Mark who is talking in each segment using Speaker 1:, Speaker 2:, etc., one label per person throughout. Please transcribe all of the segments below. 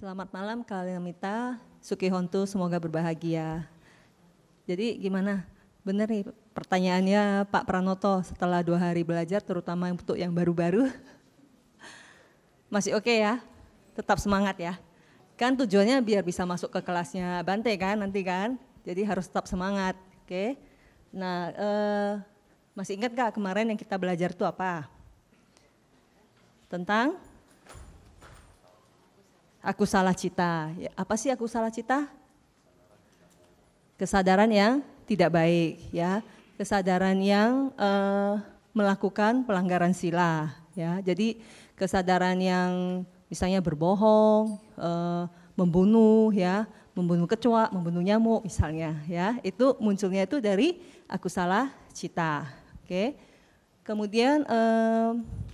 Speaker 1: Selamat malam Kalimita, Sukihontu, semoga berbahagia. Jadi gimana? Benar nih pertanyaannya Pak Pranoto setelah 2 hari belajar, terutama untuk yang baru-baru. Masih oke ya? Tetap semangat ya? Kan tujuannya biar bisa masuk ke kelasnya Bante kan nanti kan? Jadi harus tetap semangat, oke? Nah, masih ingat gak kemarin yang kita belajar itu apa? Tentang aku salah cita. Ya, apa sih aku salah cita? Kesadaran yang tidak baik, ya. Kesadaran yang melakukan pelanggaran sila, ya. Jadi kesadaran yang misalnya berbohong, membunuh, ya, membunuh kecoa, membunuh nyamuk, misalnya, ya. Itu munculnya itu dari aku salah cita, oke. Kemudian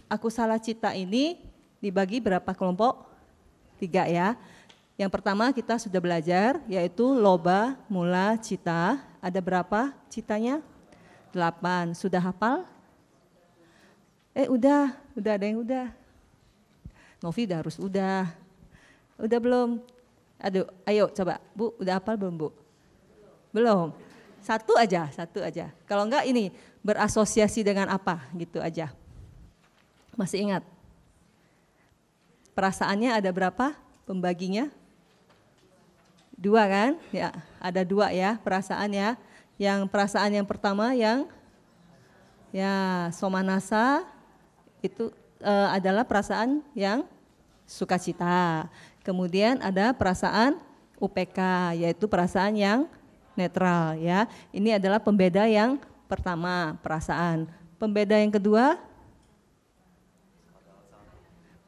Speaker 1: aku salah cita ini dibagi berapa kelompok? 3 ya. Yang pertama kita sudah belajar yaitu loba, mula, cita. Ada berapa citanya? 8. Sudah hafal? Udah ada yang udah. Novi udah harus udah. Udah belum? Aduh, ayo coba. Bu, udah hafal belum, Bu? Belum. Satu aja. Kalau enggak ini berasosiasi dengan apa gitu aja. Masih ingat? Perasaannya ada berapa pembaginya? 2 kan? Ya, ada 2 ya perasaan ya. Yang perasaan yang pertama yang ya somanasa itu adalah perasaan yang sukacita. Kemudian ada perasaan UPK yaitu perasaan yang netral ya. Ini adalah pembeda yang pertama perasaan. Pembeda yang kedua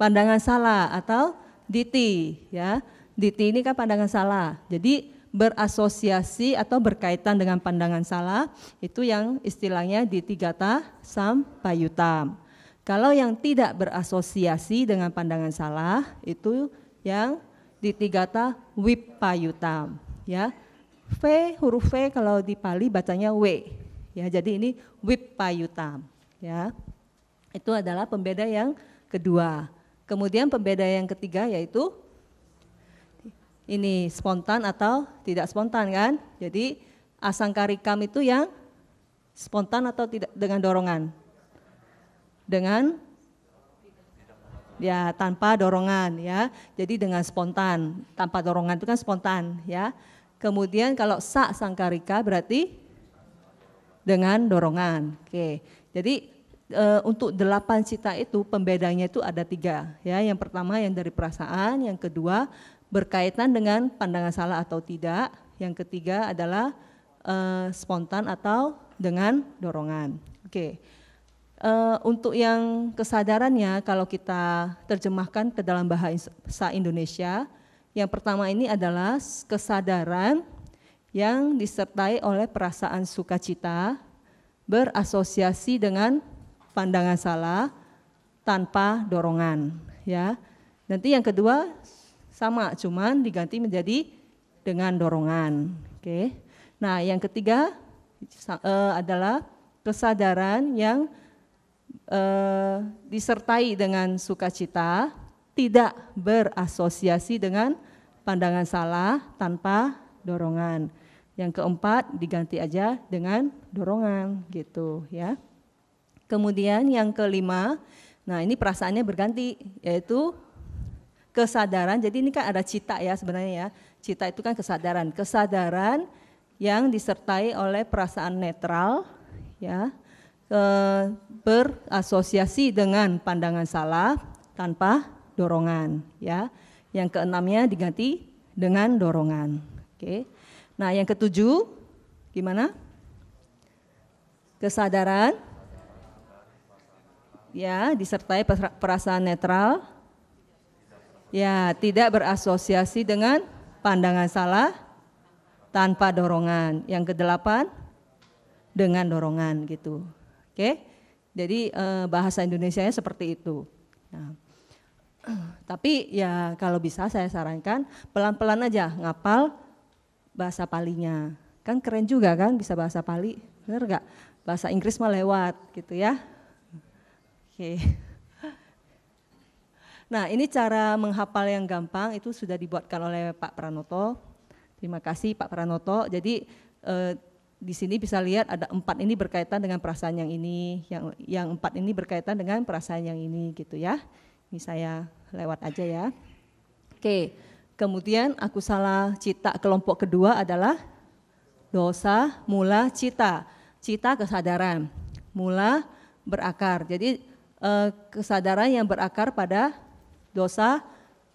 Speaker 1: pandangan salah atau diti ya. Diti ini kan pandangan salah. Jadi berasosiasi atau berkaitan dengan pandangan salah itu yang istilahnya ditigata sampayutam. Kalau yang tidak berasosiasi dengan pandangan salah itu yang ditigata wipayutam ya. V huruf V kalau di Pali bacanya W ya. Jadi ini wipayutam ya. Itu adalah pembeda yang kedua. Kemudian pembeda yang ketiga yaitu ini spontan atau tidak spontan kan. Jadi asangkarikam itu yang spontan atau tidak dengan dorongan? Dengan ya tanpa dorongan ya. Jadi dengan spontan, tanpa dorongan itu kan spontan ya. Kemudian kalau sa sangkarika berarti dengan dorongan. Oke. Jadi untuk 8 cita itu pembedanya itu ada 3 ya. Yang pertama yang dari perasaan, yang kedua berkaitan dengan pandangan salah atau tidak, yang ketiga adalah spontan atau dengan dorongan. Oke. Untuk yang kesadarannya kalau kita terjemahkan ke dalam bahasa Indonesia, yang pertama ini adalah kesadaran yang disertai oleh perasaan sukacita berasosiasi dengan pandangan salah tanpa dorongan ya. Nanti yang kedua sama cuman diganti menjadi dengan dorongan. Oke. Nah, yang ketiga adalah kesadaran yang disertai dengan sukacita tidak berasosiasi dengan pandangan salah tanpa dorongan. Yang keempat diganti aja dengan dorongan gitu ya. Kemudian yang kelima, nah ini perasaannya berganti, yaitu kesadaran. Jadi ini kan ada cita ya sebenarnya ya. Cita itu kan kesadaran. Kesadaran yang disertai oleh perasaan netral, ya, berasosiasi dengan pandangan salah tanpa dorongan. Ya. Yang keenamnya diganti dengan dorongan. Oke. Nah yang ketujuh, gimana? Kesadaran ya disertai perasaan netral ya tidak berasosiasi dengan pandangan salah tanpa dorongan. Yang kedelapan dengan dorongan gitu. Oke. Jadi bahasa Indonesianya seperti itu. Nah, tapi ya kalau bisa saya sarankan pelan-pelan aja ngapal bahasa Palinya. Kan keren juga kan bisa bahasa Pali, bener gak? Bahasa Inggris mah lewat gitu ya. Oke. Nah, ini cara menghafal yang gampang itu sudah dibuatkan oleh Pak Pranoto. Terima kasih Pak Pranoto. Jadi di sini bisa lihat ada 4 ini berkaitan dengan perasaan yang ini, yang 4 ini berkaitan dengan perasaan yang ini gitu ya. Ini saya lewat aja ya. Oke, kemudian akusala cita kelompok kedua adalah dosa mula cita. Cita kesadaran, mula berakar. Jadi kesadaran yang berakar pada dosa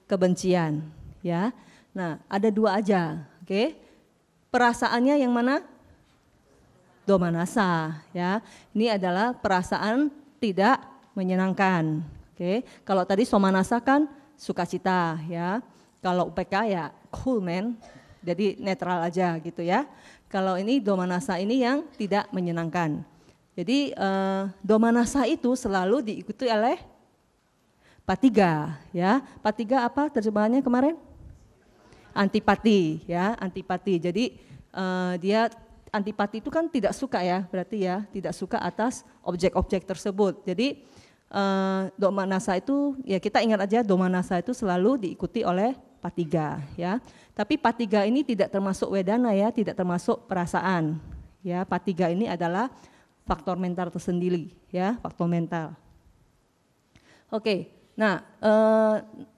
Speaker 1: kebencian ya. Nah, ada 2 aja, oke. Perasaannya yang mana? Domanasa ya. Ini adalah perasaan tidak menyenangkan. Oke. Kalau tadi somanasa kan sukacita ya. Kalau UPK ya cool man. Jadi netral aja gitu ya. Kalau ini domanasa ini yang tidak menyenangkan. Jadi domanasa itu selalu diikuti oleh patiga ya. Patiga apa terjemahannya kemarin? Antipati ya, antipati. Jadi dia antipati itu kan tidak suka ya, berarti ya, tidak suka atas objek-objek tersebut. Jadi domanasa itu ya kita ingat aja domanasa itu selalu diikuti oleh patiga ya. Tapi patiga ini tidak termasuk wedana ya, tidak termasuk perasaan. Ya, patiga ini adalah faktor mental tersendiri ya, faktor mental. Oke. Nah,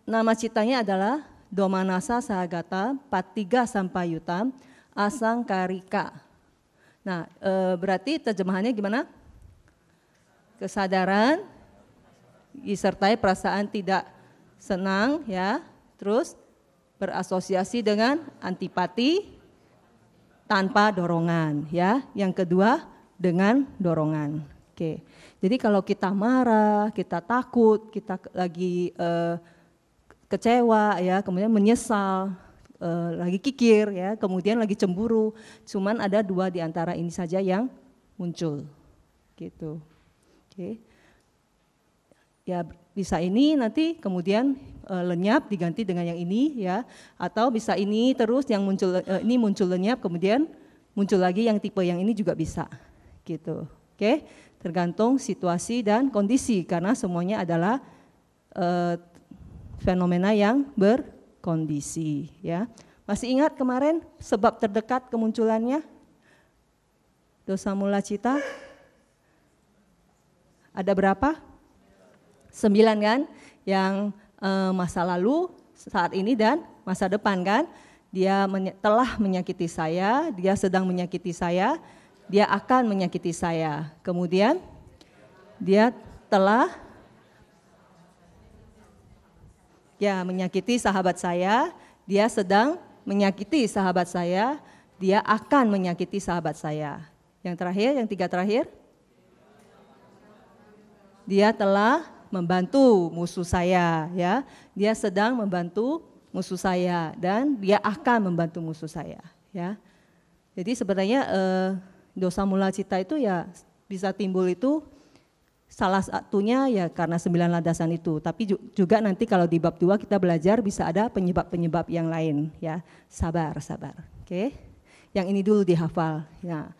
Speaker 1: nama citanya adalah domanasa sahagata patiga sampayutam asangkarika. Nah, berarti terjemahannya gimana? Kesadaran disertai perasaan tidak senang ya, terus berasosiasi dengan antipati tanpa dorongan ya. Yang kedua dengan dorongan. Oke. Jadi kalau kita marah, kita takut, kita lagi kecewa ya, kemudian menyesal, lagi kikir ya, kemudian lagi cemburu, cuman ada 2 di antara ini saja yang muncul. Gitu. Oke. Ya bisa ini nanti kemudian lenyap diganti dengan yang ini ya, atau bisa ini terus yang muncul ini muncul lenyap kemudian muncul lagi yang tipe yang ini juga bisa. Gitu. Oke. Tergantung situasi dan kondisi karena semuanya adalah fenomena yang berkondisi ya. Masih ingat kemarin sebab terdekat kemunculannya? Dosa mula cita ada berapa? 9 kan? Yang masa lalu, saat ini dan masa depan kan? Dia telah menyakiti saya, dia sedang menyakiti saya, dia akan menyakiti saya. Kemudian dia telah menyakiti sahabat saya, dia sedang menyakiti sahabat saya, dia akan menyakiti sahabat saya. Yang terakhir, yang 3 terakhir, dia telah membantu musuh saya, ya. Dia sedang membantu musuh saya dan dia akan membantu musuh saya, ya. Jadi sebenarnya dosa mula cita itu ya bisa timbul itu salah satunya ya karena 9 landasan itu, tapi juga nanti kalau di bab 2 kita belajar bisa ada penyebab-penyebab yang lain ya. Sabar. Oke. Yang ini dulu dihafal. Ya.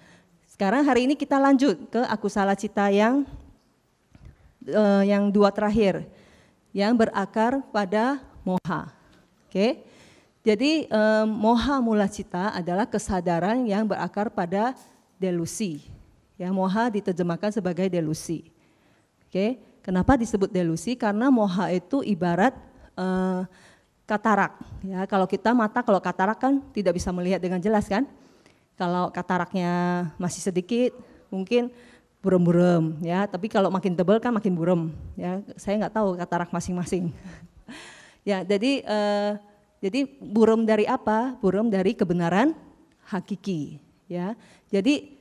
Speaker 1: Sekarang hari ini kita lanjut ke akusala cita yang 2 terakhir yang berakar pada moha. Oke. Jadi moha mula cita adalah kesadaran yang berakar pada delusi. Ya, moha diterjemahkan sebagai delusi. Oke, kenapa disebut delusi? Karena moha itu ibarat katarak. Ya, kalau kita mata, kalau katarak kan tidak bisa melihat dengan jelas kan? Kalau kataraknya masih sedikit, mungkin buram-buram. Ya, tapi kalau makin tebal kan makin buram. Ya, saya nggak tahu katarak masing-masing. Ya, jadi buram dari apa? Buram dari kebenaran hakiki. Ya, jadi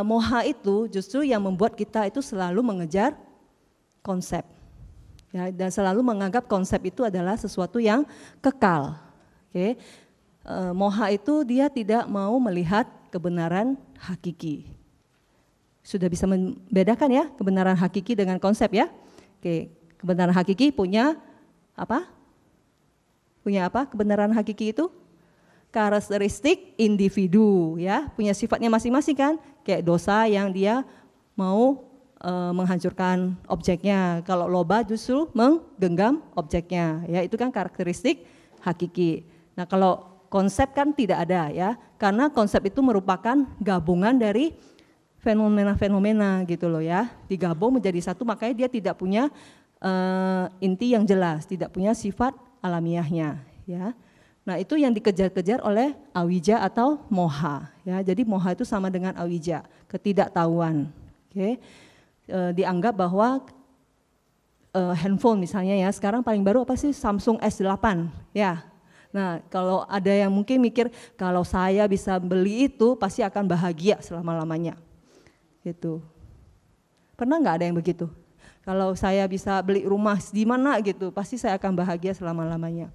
Speaker 1: moha itu justru yang membuat kita itu selalu mengejar konsep, ya, dan selalu menganggap konsep itu adalah sesuatu yang kekal. Oke. Moha itu dia tidak mau melihat kebenaran hakiki. Sudah bisa membedakan ya kebenaran hakiki dengan konsep ya. Oke, kebenaran hakiki punya apa? Punya apa? Kebenaran hakiki itu karakteristik individu ya, punya sifatnya masing-masing kan, kayak dosa yang dia mau menghancurkan objeknya. Kalau loba justru menggenggam objeknya. Ya, itu kan karakteristik hakiki. Nah, kalau konsep kan tidak ada ya, karena konsep itu merupakan gabungan dari fenomena-fenomena gitu loh ya, digabung menjadi satu, makanya dia tidak punya inti yang jelas, tidak punya sifat alamiahnya ya. Nah, itu yang dikejar-kejar oleh awija atau moha ya. Jadi moha itu sama dengan awija, ketidaktahuan. Oke. Dianggap bahwa handphone misalnya ya, sekarang paling baru apa sih, Samsung S8 ya. Nah, kalau ada yang mungkin mikir kalau saya bisa beli itu pasti akan bahagia selama-lamanya gitu. Pernah nggak ada yang begitu? Kalau saya bisa beli rumah di mana gitu, pasti saya akan bahagia selama-lamanya.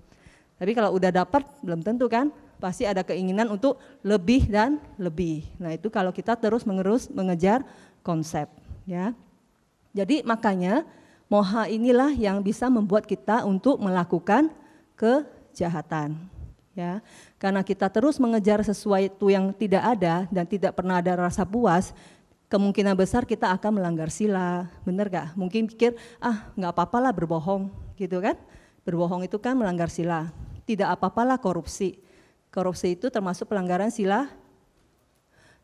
Speaker 1: Tapi kalau udah dapat belum tentu kan, pasti ada keinginan untuk lebih dan lebih. Nah, itu kalau kita terus mengejar konsep ya. Jadi makanya moha inilah yang bisa membuat kita untuk melakukan kejahatan ya. Karena kita terus mengejar sesuatu yang tidak ada dan tidak pernah ada rasa puas, kemungkinan besar kita akan melanggar sila, benar gak? Mungkin pikir, nggak apa-apalah berbohong, gitu kan? Berbohong itu kan melanggar sila. Tidak apa-apalah korupsi. Korupsi itu termasuk pelanggaran sila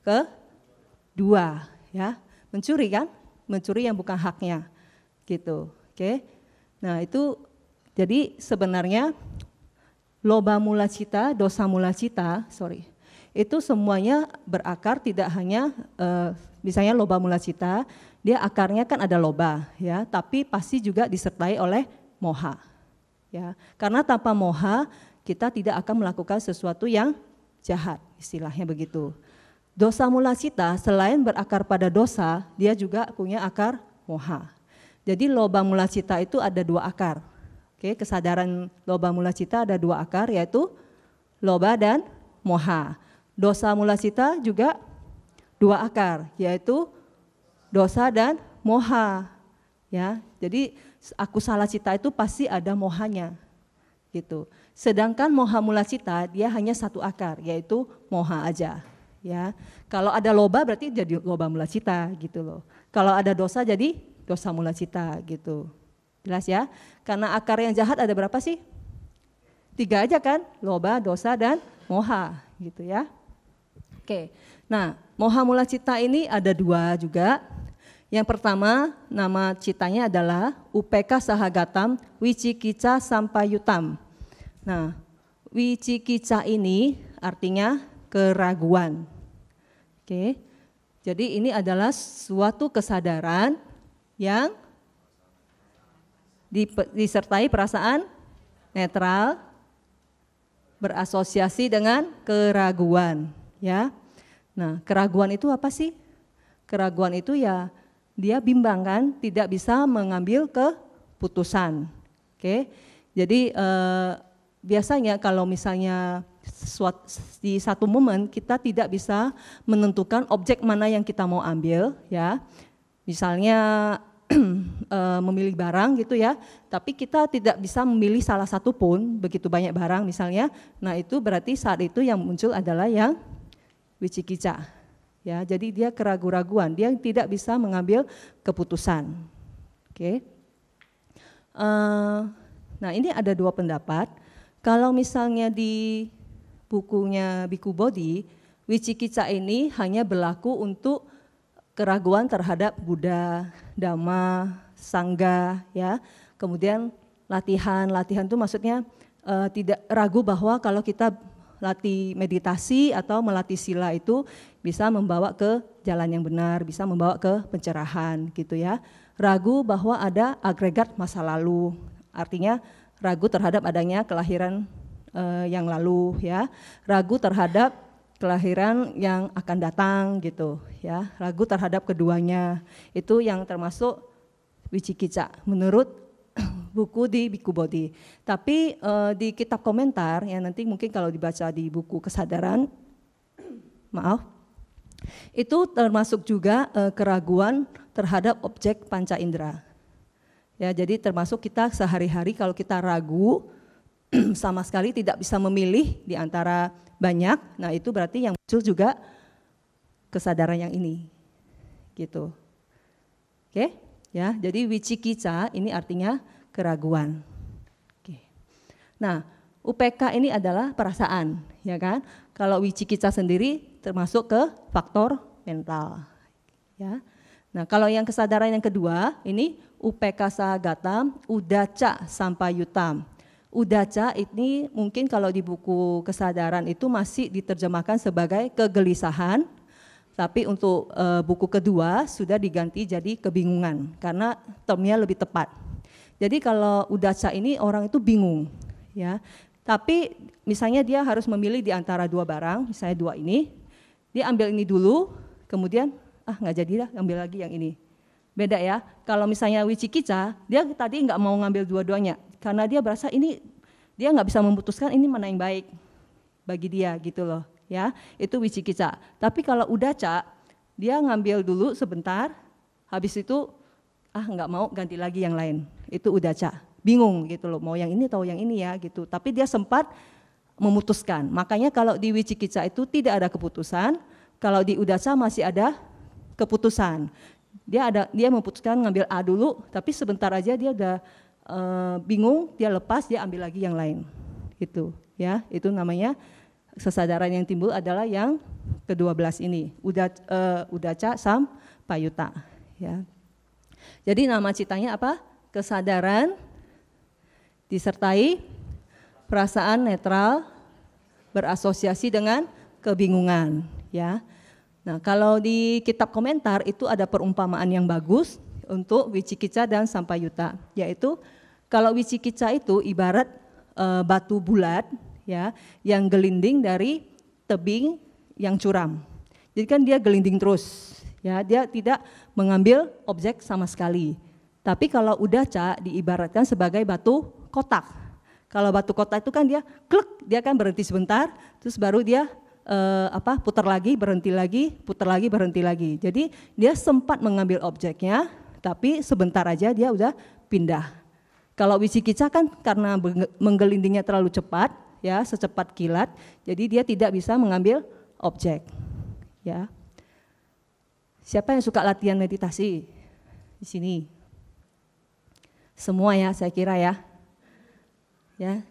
Speaker 1: kedua, ya. Mencuri kan? Mencuri yang bukan haknya, gitu. Oke? Nah itu, jadi sebenarnya loba mula cita, dosa mula cita, itu semuanya berakar tidak hanya misalnya loba mula cita, dia akarnya kan ada loba ya, tapi pasti juga disertai oleh moha ya. Karena tanpa moha kita tidak akan melakukan sesuatu yang jahat, istilahnya begitu. Dosa mula cita selain berakar pada dosa, dia juga punya akar moha. Jadi loba mula cita itu ada dua akar. Oke, kesadaran loba mula cita ada dua akar, yaitu loba dan moha. Dosa mula cita juga dua akar, yaitu dosa dan moha. Ya, jadi akusala cita itu pasti ada mohanya, gitu. Sedangkan moha mula cita dia hanya satu akar, yaitu moha aja. Ya, kalau ada loba berarti jadi loba mula cita, gitu loh. Kalau ada dosa jadi dosa mula cita, gitu. Jelas ya? Karena akar yang jahat ada berapa sih? 3 aja kan? Loba, dosa dan moha, gitu ya. Oke, nah moha mula cita ini ada 2 juga. Yang pertama nama citanya adalah upeka sahagatam wicikica sampayutam. Nah wicikica ini artinya keraguan. Oke, jadi ini adalah suatu kesadaran yang disertai perasaan netral berasosiasi dengan keraguan. Ya, nah keraguan itu apa sih? Keraguan itu ya dia bimbang kan, tidak bisa mengambil keputusan. Oke, jadi biasanya kalau misalnya di satu momen kita tidak bisa menentukan objek mana yang kita mau ambil, ya. Misalnya memilih barang gitu ya, tapi kita tidak bisa memilih salah satu pun, begitu banyak barang misalnya. Nah itu berarti saat itu yang muncul adalah yang wicikica, ya. Jadi dia keraguan-raguan, dia tidak bisa mengambil keputusan. Oke. Nah ini ada 2 pendapat. Kalau misalnya di bukunya Biku Bodhi, wicikica ini hanya berlaku untuk keraguan terhadap Buddha, Dhamma, Sangha, ya. Kemudian latihan itu maksudnya tidak ragu bahwa kalau kita latih meditasi atau melatih sila itu bisa membawa ke jalan yang benar, bisa membawa ke pencerahan gitu ya. Ragu bahwa ada agregat masa lalu, artinya ragu terhadap adanya kelahiran yang lalu ya. Ragu terhadap kelahiran yang akan datang gitu ya. Ragu terhadap keduanya. Itu yang termasuk wicikica menurut buku di Biku Bodhi. Tapi di kitab komentar yang nanti mungkin kalau dibaca di buku kesadaran, maaf, itu termasuk juga keraguan terhadap objek panca indera. Ya, jadi termasuk kita sehari-hari kalau kita ragu sama sekali tidak bisa memilih di antara banyak, nah itu berarti yang muncul juga kesadaran yang ini, gitu. Oke, ya. Jadi wicikica ini artinya keraguan. Oke. Nah, UPK ini adalah perasaan, ya kan? Kalau wicikica sendiri termasuk ke faktor mental, ya. Nah, kalau yang kesadaran yang kedua ini UPK Sahagatam, Udaca Sampayutam. Udaca ini mungkin kalau di buku kesadaran itu masih diterjemahkan sebagai kegelisahan, tapi untuk buku kedua sudah diganti jadi kebingungan karena termnya lebih tepat. Jadi kalau Udaca ini orang itu bingung, ya. Tapi misalnya dia harus memilih di antara dua barang, misalnya dua ini, dia ambil ini dulu, kemudian nggak jadi lah, ambil lagi yang ini. Beda ya, kalau misalnya wicikica, dia tadi nggak mau ngambil dua-duanya, karena dia berasa ini, dia nggak bisa memutuskan ini mana yang baik bagi dia gitu loh, ya. Itu wicikica. Tapi kalau udaca, dia ngambil dulu sebentar, habis itu nggak mau ganti lagi yang lain, itu udaca. Bingung gitu loh, mau yang ini atau yang ini ya gitu. Tapi dia sempat memutuskan. Makanya kalau di wicikica itu tidak ada keputusan, kalau di udaca masih ada keputusan. Dia memutuskan ngambil A dulu, tapi sebentar aja dia udah bingung, dia lepas, dia ambil lagi yang lain. Itu ya, itu namanya kesadaran yang timbul adalah yang ke-12 ini, udaca sampayuta, ya. Jadi nama citanya apa? Kesadaran disertai perasaan netral berasosiasi dengan kebingungan, ya. Nah, kalau di kitab komentar itu ada perumpamaan yang bagus untuk wicikica dan sampayuta, yaitu kalau wicikica itu ibarat batu bulat, ya, yang gelinding dari tebing yang curam. Jadi kan dia gelinding terus, ya, dia tidak mengambil objek sama sekali. Tapi kalau udaca diibaratkan sebagai batu kotak. Kalau batu kotak itu kan dia klek, dia kan berhenti sebentar, terus baru dia putar lagi, berhenti lagi, putar lagi, berhenti lagi. Jadi dia sempat mengambil objeknya, tapi sebentar aja dia udah pindah. Kalau wicikica kan karena menggelindingnya terlalu cepat, ya, secepat kilat, jadi dia tidak bisa mengambil objek, ya. Siapa yang suka latihan meditasi di sini? Semua ya, saya kira ya. Ya.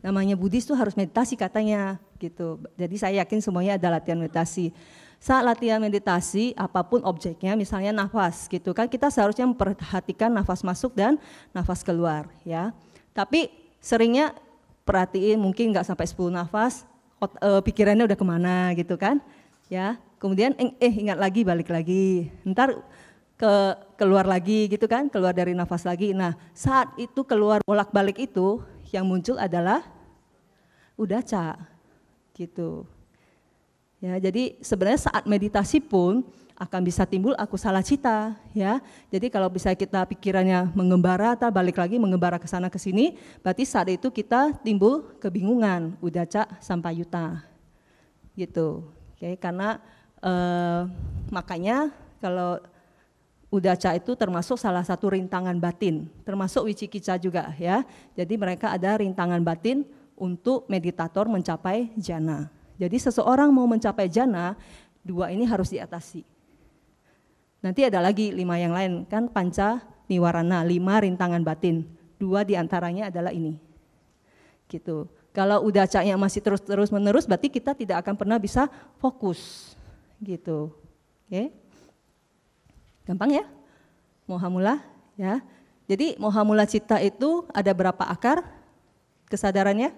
Speaker 1: Namanya Buddhis tuh harus meditasi katanya, gitu. Jadi saya yakin semuanya ada latihan meditasi. Saat latihan meditasi, apapun objeknya, misalnya nafas, gitu kan, kita seharusnya memperhatikan nafas masuk dan nafas keluar, ya. Tapi seringnya perhatiin mungkin nggak sampai 10 nafas, pikirannya udah kemana, gitu kan, ya. Kemudian ingat lagi, balik lagi, ntar keluar lagi, gitu kan, keluar dari nafas lagi. Nah, saat itu keluar bolak-balik itu, yang muncul adalah udaca, gitu. Ya, jadi sebenarnya saat meditasi pun akan bisa timbul akusala cita, ya. Jadi kalau bisa kita pikirannya mengembara atau balik lagi mengembara ke sana ke sini, berarti saat itu kita timbul kebingungan, udaca sampayuta, gitu. Oke, karena makanya kalau udaca itu termasuk salah satu rintangan batin, termasuk wicikica juga, ya. Jadi mereka ada rintangan batin untuk meditator mencapai jhana. Jadi seseorang mau mencapai jhana, dua ini harus diatasi. Nanti ada lagi 5 yang lain, kan panca niwarana, 5 rintangan batin. 2 diantaranya adalah ini. Gitu. Kalau udacanya masih terus menerus, berarti kita tidak akan pernah bisa fokus. Gitu. Oke. Gampang ya? Moha mula, ya. Jadi moha mula citta itu ada berapa akar kesadarannya?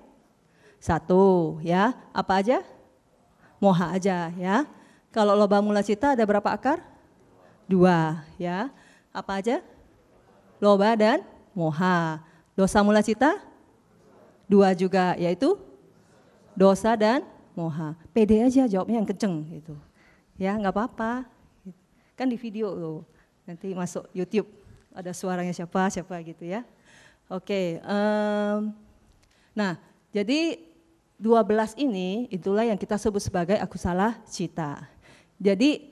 Speaker 1: 1, ya. Apa aja? Moha aja, ya. Kalau loba mula citta ada berapa akar? 2, ya. Apa aja? Loba dan moha. Dosa mula citta? 2 juga, yaitu dosa dan moha. Pede aja jawabnya yang kenceng gitu. Ya, nggak apa-apa. Kan di video loh. Nanti masuk YouTube ada suaranya siapa gitu ya. Oke. Nah, jadi 12 ini itulah yang kita sebut sebagai akusala cita. Jadi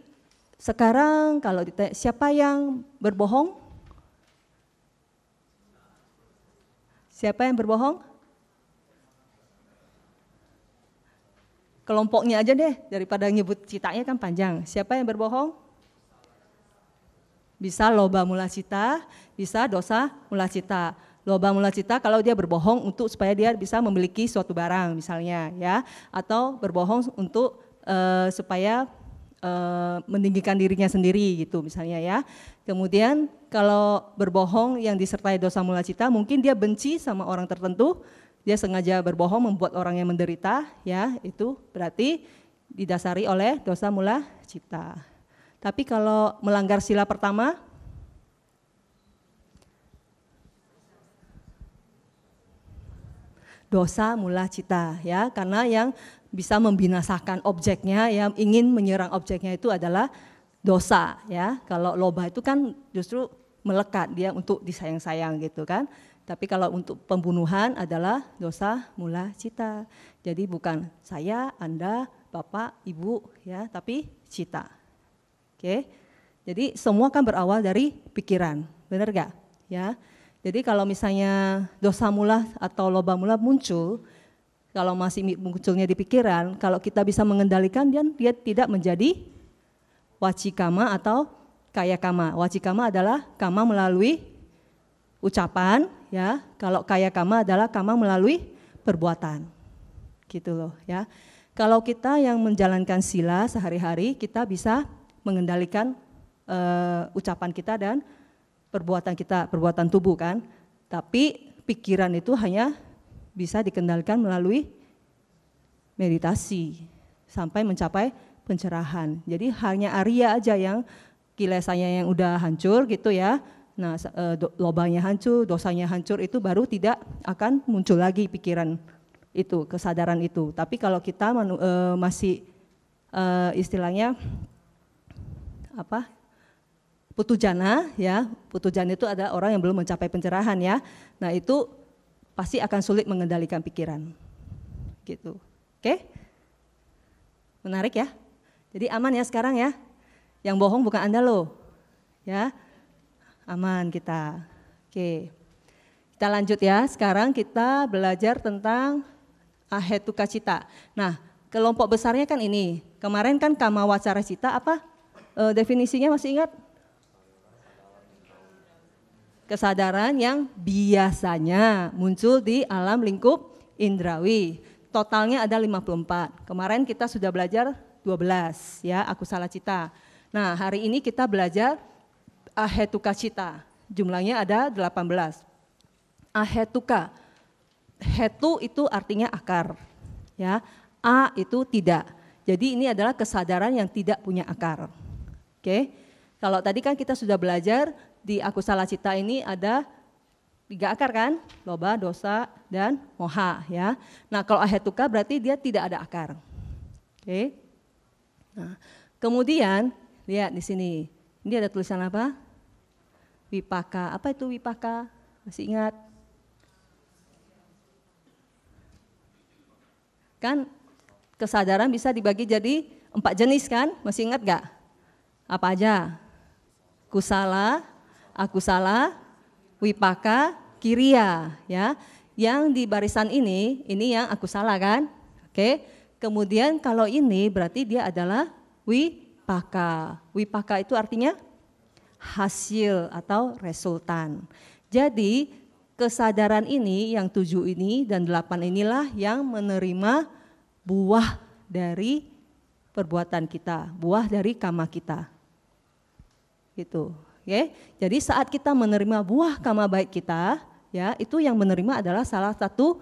Speaker 1: sekarang kalau ditanya siapa yang berbohong? Siapa yang berbohong? Kelompoknya aja deh, daripada nyebut citanya kan panjang. Siapa yang berbohong? bisa loba mula cita, bisa dosa mula cita. Loba mula cita kalau dia berbohong untuk supaya dia bisa memiliki suatu barang misalnya ya, atau berbohong untuk supaya meninggikan dirinya sendiri gitu misalnya ya. Kemudian kalau berbohong yang disertai dosa mula cita, mungkin dia benci sama orang tertentu, dia sengaja berbohong membuat orang yang menderita ya, itu berarti didasari oleh dosa mula cita. Tapi kalau melanggar sila pertama, dosa mula cita ya, karena yang bisa membinasakan objeknya, yang ingin menyerang objeknya itu adalah dosa ya. Kalau loba itu kan justru melekat, dia untuk disayang-sayang gitu kan. Tapi kalau untuk pembunuhan adalah dosa mula cita. Jadi bukan saya, Anda, Bapak, Ibu ya, tapi cita. Oke. Jadi semua kan berawal dari pikiran, benar gak? Ya. Jadi kalau misalnya dosa mula atau loba mula muncul, kalau masih munculnya di pikiran, kalau kita bisa mengendalikan dia tidak menjadi wacikama atau kayakama. Wacikama adalah kama melalui ucapan, ya. Kalau kayakama adalah kama melalui perbuatan, gitu loh, ya. Kalau kita yang menjalankan sila sehari-hari, kita bisa mengendalikan ucapan kita dan perbuatan kita, perbuatan tubuh kan. Tapi pikiran itu hanya bisa dikendalikan melalui meditasi sampai mencapai pencerahan. Jadi hanya Arya aja yang kilesannya yang udah hancur gitu ya. Nah, lobanya hancur, dosanya hancur, itu baru tidak akan muncul lagi pikiran itu, kesadaran itu. Tapi kalau kita masih istilahnya apa? Putujana ya. Putujana itu adalah orang yang belum mencapai pencerahan ya. Nah, itu pasti akan sulit mengendalikan pikiran, gitu. Oke? Menarik ya? Jadi aman ya sekarang ya? Yang bohong bukan Anda loh, ya? Aman kita. Oke, kita lanjut ya. Sekarang kita belajar tentang ahetuka cita. Nah, kelompok besarnya kan ini. Kemarin kan kama wacara cita apa? Definisinya masih ingat? Kesadaran yang biasanya muncul di alam lingkup indrawi. Totalnya ada 54. Kemarin kita sudah belajar 12 ya, aku salah cita. Nah, hari ini kita belajar ahetuka cita. Jumlahnya ada 18. Ahetuka. Hetu itu artinya akar. Ya. A itu tidak. Jadi ini adalah kesadaran yang tidak punya akar. Oke. Kalau tadi kan kita sudah belajar di akusala cita ini ada 3 akar kan, loba, dosa, dan moha ya. Nah, kalau ahetuka berarti dia tidak ada akar. Oke. Nah, kemudian lihat di sini. Ini ada tulisan apa? Wipaka. Apa itu wipaka? Masih ingat? Kan kesadaran bisa dibagi jadi 4 jenis kan? Masih ingat gak? Apa aja? Kusala, akusala, wipaka, kiriya ya. Yang di barisan ini yang akusala kan? Oke. Kemudian kalau ini berarti dia adalah wipaka. Wipaka itu artinya hasil atau resultan. Jadi kesadaran ini yang 7 ini dan 8 inilah yang menerima buah dari perbuatan kita, buah dari kama kita. Gitu. Oke. Jadi saat kita menerima buah kama baik kita, ya, itu yang menerima adalah salah satu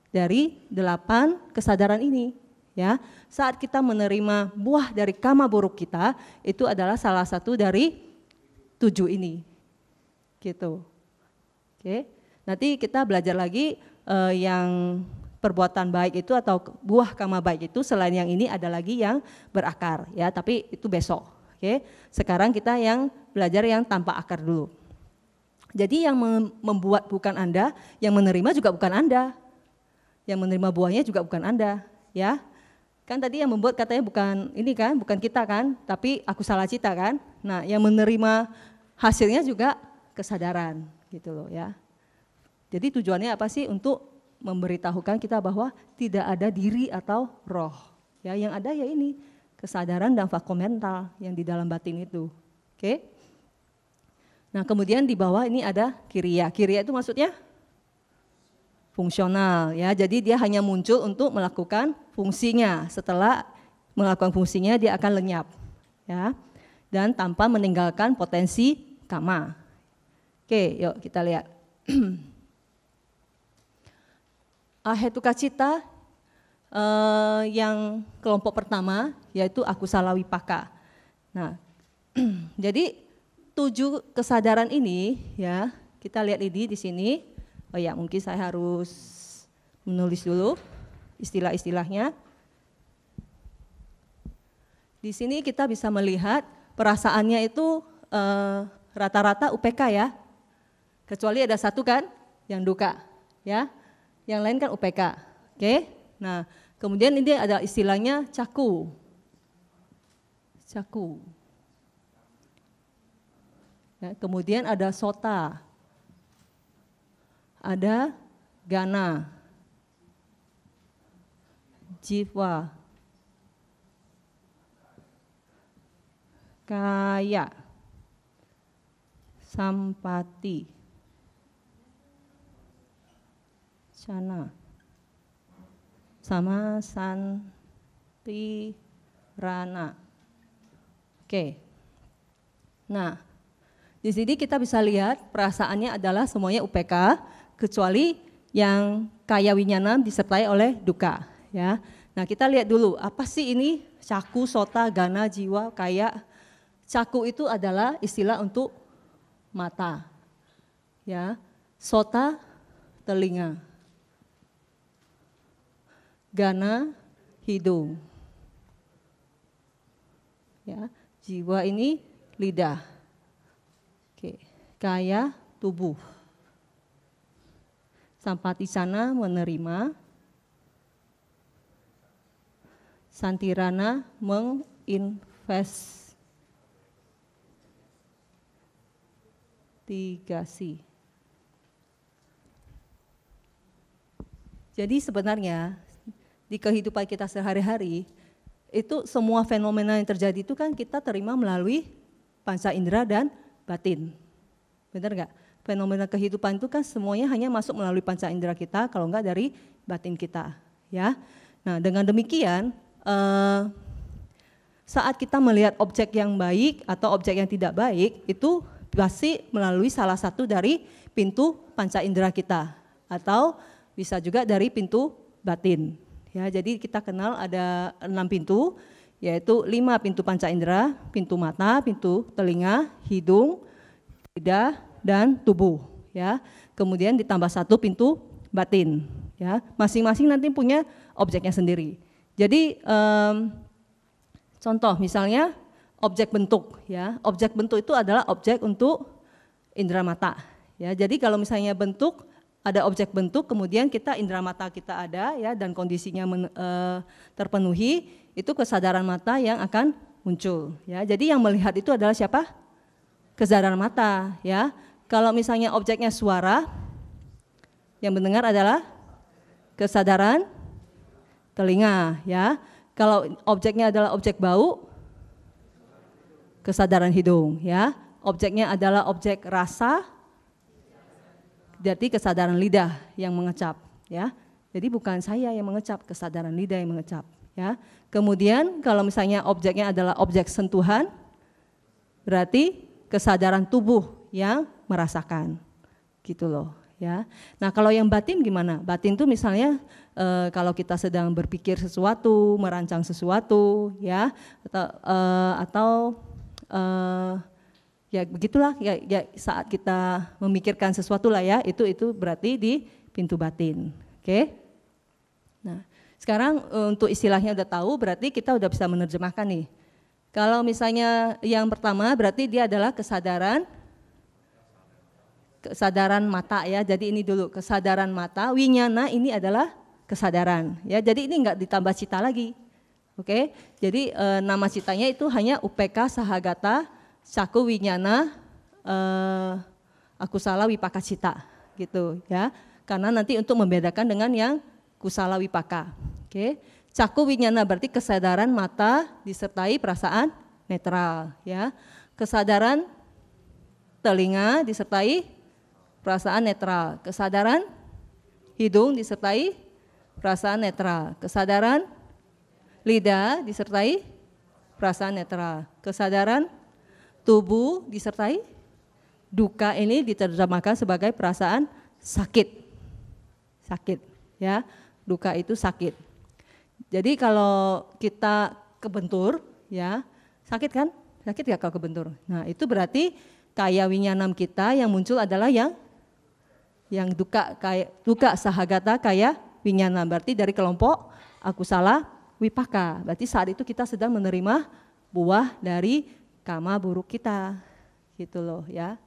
Speaker 1: dari 8 kesadaran ini, ya. Saat kita menerima buah dari kama buruk kita, itu adalah salah satu dari 7 ini. Gitu. Oke. Nanti kita belajar lagi yang perbuatan baik itu atau buah kama baik itu, selain yang ini ada lagi yang berakar, ya, tapi itu besok. Oke, sekarang kita yang belajar yang tanpa akar dulu. Jadi yang membuat bukan Anda, yang menerima juga bukan Anda. Yang menerima buahnya juga bukan Anda, ya. Kan tadi yang membuat katanya bukan ini kan, bukan kita kan, tapi aku salah cita kan. Nah, yang menerima hasilnya juga kesadaran, gitu loh ya. Jadi tujuannya apa sih? Untuk memberitahukan kita bahwa tidak ada diri atau roh. Ya, yang ada ya ini, kesadaran dan vakum mental yang di dalam batin itu. Oke? Nah, kemudian di bawah ini ada kiriya. Kiriya itu maksudnya fungsional ya. Jadi dia hanya muncul untuk melakukan fungsinya. Setelah melakukan fungsinya dia akan lenyap ya. Dan tanpa meninggalkan potensi kama. Oke, yuk kita lihat. Ahetuka cita yang kelompok pertama yaitu akusala wipaka. Nah, jadi 7 kesadaran ini ya, kita lihat ini di sini. Oh ya, mungkin saya harus menulis dulu istilah-istilahnya. Di sini kita bisa melihat perasaannya itu rata-rata UPK ya. Kecuali ada satu kan yang duka ya. Yang lain kan UPK. Oke? Nah, kemudian ini ada istilahnya caku. Caku. Ya, kemudian ada sota. Ada gana. Jiwa. Kaya. Sampati. Sana. Sama santi rana. Oke. Nah, di sini kita bisa lihat perasaannya adalah semuanya UPK kecuali yang kaya winyana disertai oleh duka ya. Nah, kita lihat dulu apa sih ini caku, sota, gana, jiwa, kaya. Caku itu adalah istilah untuk mata. Ya. Sota telinga. Gana hidung. Ya, jiwa ini lidah. Oke, kaya tubuh. Sampatisana menerima. Santirana menginvestigasi. Jadi sebenarnya di kehidupan kita sehari-hari, itu semua fenomena yang terjadi itu kan kita terima melalui panca indera dan batin. Benar nggak? Fenomena kehidupan itu kan semuanya hanya masuk melalui panca indera kita, kalau enggak dari batin kita. Ya. Nah, dengan demikian, saat kita melihat objek yang baik atau objek yang tidak baik, itu pasti melalui salah satu dari pintu panca indera kita, atau bisa juga dari pintu batin. Ya, jadi kita kenal ada 6 pintu, yaitu 5 pintu panca indera, pintu mata, pintu telinga, hidung, lidah, dan tubuh. Ya, kemudian ditambah 1 pintu batin. Ya, masing-masing nanti punya objeknya sendiri. Jadi contoh misalnya objek bentuk. Ya, objek bentuk itu adalah objek untuk indera mata. Ya, jadi kalau misalnya bentuk ada objek bentuk, kemudian kita indera mata kita ada ya dan kondisinya terpenuhi, itu kesadaran mata yang akan muncul ya. Jadi yang melihat itu adalah siapa? Kesadaran mata ya. Kalau misalnya objeknya suara, yang mendengar adalah kesadaran telinga ya. Kalau objeknya adalah objek bau, kesadaran hidung ya. Objeknya adalah objek rasa, jadi kesadaran lidah yang mengecap ya. Jadi bukan saya yang mengecap, kesadaran lidah yang mengecap ya. Kemudian kalau misalnya objeknya adalah objek sentuhan, berarti kesadaran tubuh yang merasakan. Gitu loh ya. Nah, kalau yang batin gimana? Batin itu misalnya kalau kita sedang berpikir sesuatu, merancang sesuatu ya, atau ya begitulah ya saat kita memikirkan sesuatu lah ya, itu berarti di pintu batin. Oke. Nah, sekarang untuk istilahnya udah tahu, berarti kita udah bisa menerjemahkan nih. Kalau misalnya yang pertama berarti dia adalah kesadaran mata ya. Jadi ini dulu kesadaran mata, winyana ini adalah kesadaran ya. Jadi ini enggak ditambah cita lagi. Oke. Jadi nama citanya itu hanya UPK Sahagata Caku Winyana Akusala Wipaka Cita gitu ya. Karena nanti untuk membedakan dengan yang kusala wipaka. Oke. Caku winyana berarti kesadaran mata disertai perasaan netral ya. Kesadaran telinga disertai perasaan netral. Kesadaran hidung disertai perasaan netral. Kesadaran lidah disertai perasaan netral. Kesadaran tubuh disertai duka, ini diterjemahkan sebagai perasaan sakit. Sakit, ya. Duka itu sakit. Jadi kalau kita kebentur, ya, sakit kan? Sakit ya kalau kebentur. Nah, itu berarti kaya winyanam kita yang muncul adalah yang duka, kaya duka sahagata kaya winyanam. Berarti dari kelompok akusala wipaka. Berarti saat itu kita sedang menerima buah dari kama buruk kita. Gitu loh, ya.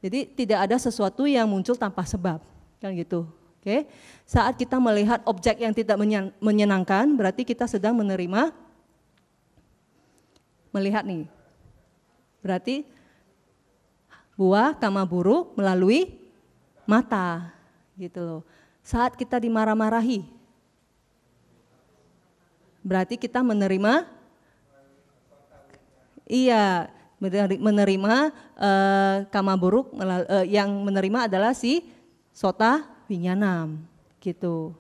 Speaker 1: Jadi tidak ada sesuatu yang muncul tanpa sebab, kan gitu. Oke. Saat kita melihat objek yang tidak menyenangkan, berarti kita sedang melihat nih. Berarti buah kama buruk melalui mata, gitu loh. Saat kita dimarah-marahi, berarti kita menerima, iya, menerima kama buruk, yang menerima adalah si sota winyanam, gitu.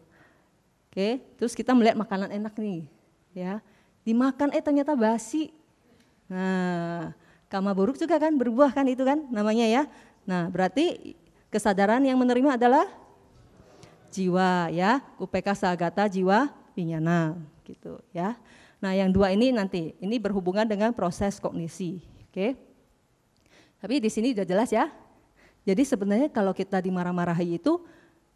Speaker 1: Oke, terus kita melihat makanan enak nih, ya, dimakan ternyata basi. Nah, kama buruk juga kan berbuah kan, itu kan namanya, ya. Nah, berarti kesadaran yang menerima adalah jiwa, ya, upeka sagata jiwa winyana, gitu, ya. Nah, yang dua ini nanti ini berhubungan dengan proses kognisi, oke. Tapi di sini udah jelas, ya. Jadi sebenarnya kalau kita dimarah-marahi itu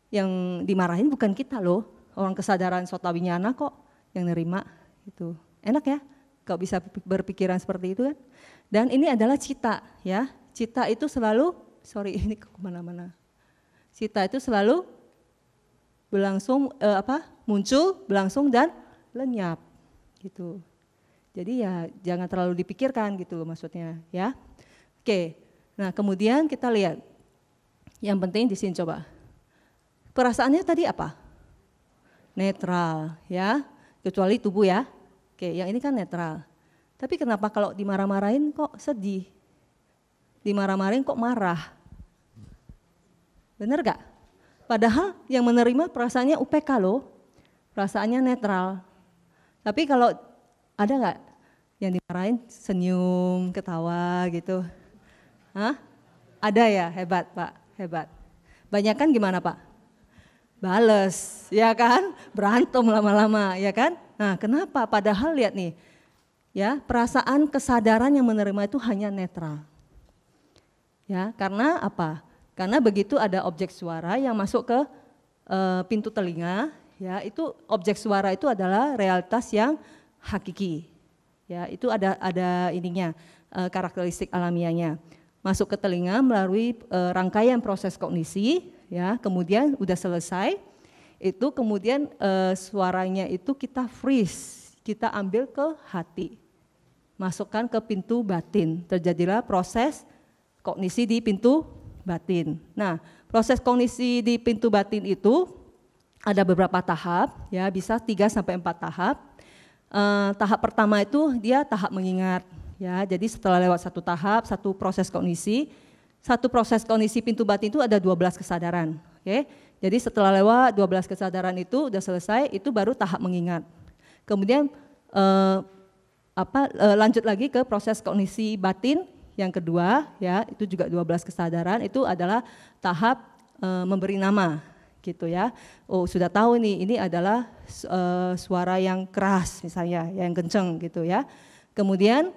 Speaker 1: yang dimarahin bukan kita loh, orang kesadaran sota winyana kok yang nerima, gitu. Enak ya kalau bisa berpikiran seperti itu kan. Dan ini adalah cita, ya. Cita itu selalu, ini kemana-mana. Cita itu selalu berlangsung, muncul, berlangsung dan lenyap, gitu. Jadi ya jangan terlalu dipikirkan gitu loh maksudnya, ya. Oke, nah kemudian kita lihat, yang penting di sini coba. Perasaannya tadi apa? Netral, ya, kecuali tubuh, ya. Oke, yang ini kan netral. Tapi kenapa kalau dimarah-marahin kok sedih? Dimarah-marahin kok marah? Benar gak? Padahal yang menerima perasaannya UPK loh, perasaannya netral. Tapi kalau ada gak yang dimarahin senyum, ketawa gitu? Hah? Ada ya, hebat Pak, hebat. Banyakan gimana Pak? Bales, ya kan? Berantem lama-lama, ya kan? Nah, kenapa? Padahal lihat nih, ya, perasaan kesadaran yang menerima itu hanya netral. Ya, karena apa? Karena begitu ada objek suara yang masuk ke pintu telinga, ya, itu objek suara itu adalah realitas yang hakiki. Ya, itu ada ininya, karakteristik alamiahnya. Masuk ke telinga melalui rangkaian proses kognisi, ya, kemudian udah selesai, itu kemudian suaranya itu kita freeze, kita ambil ke hati, masukkan ke pintu batin, terjadilah proses kognisi di pintu batin. Nah, proses kognisi di pintu batin itu ada beberapa tahap, ya, bisa 3-4 tahap. Tahap pertama itu dia tahap mengingat, ya, jadi setelah lewat satu tahap, satu proses kognisi pintu batin itu ada 12 kesadaran, oke. Jadi setelah lewat 12 kesadaran itu udah selesai, itu baru tahap mengingat. Kemudian lanjut lagi ke proses kognisi batin yang kedua, ya, itu juga 12 kesadaran, itu adalah tahap memberi nama, gitu ya. Oh, sudah tahu nih, ini adalah suara yang keras misalnya, yang kenceng gitu ya. Kemudian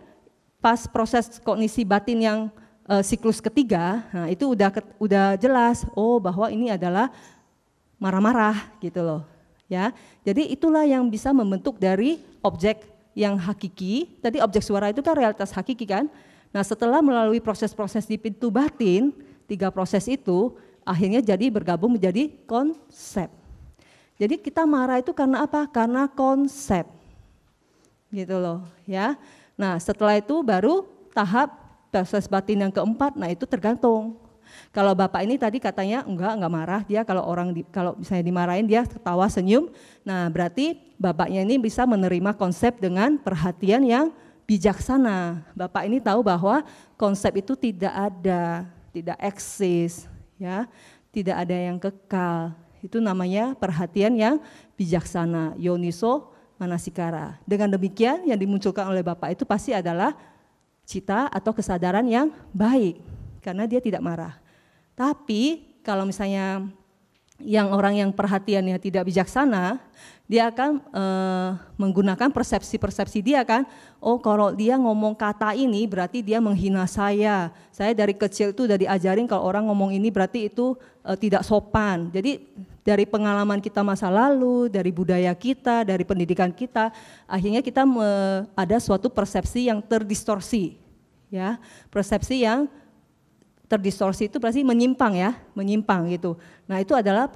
Speaker 1: pas proses kognisi batin yang siklus ketiga, nah itu udah jelas, oh bahwa ini adalah marah-marah gitu loh, ya. Jadi itulah yang bisa membentuk dari objek yang hakiki. Tadi objek suara itu kan realitas hakiki kan. Nah, setelah melalui proses-proses di pintu batin, 3 proses itu akhirnya jadi bergabung menjadi konsep. Jadi kita marah itu karena apa? Karena konsep. Gitu loh, ya. Nah, setelah itu baru tahap proses batin yang keempat, nah itu tergantung. Kalau Bapak ini tadi katanya enggak marah, dia kalau misalnya dimarahin dia ketawa senyum, nah berarti Bapaknya ini bisa menerima konsep dengan perhatian yang bijaksana. Bapak ini tahu bahwa konsep itu tidak ada, tidak eksis, ya, tidak ada yang kekal. Itu namanya perhatian yang bijaksana, yoniso manasikara. Dengan demikian yang dimunculkan oleh Bapak itu pasti adalah cita atau kesadaran yang baik, karena dia tidak marah. Tapi kalau misalnya yang orang yang perhatiannya tidak bijaksana, dia akan menggunakan persepsi-persepsi dia kan, oh kalau dia ngomong kata ini berarti dia menghina saya dari kecil itu udah diajarin kalau orang ngomong ini berarti itu tidak sopan. Jadi dari pengalaman kita masa lalu, dari budaya kita, dari pendidikan kita, akhirnya kita ada suatu persepsi yang terdistorsi, ya, persepsi yang terdistorsi itu berarti menyimpang ya, menyimpang gitu. Nah itu adalah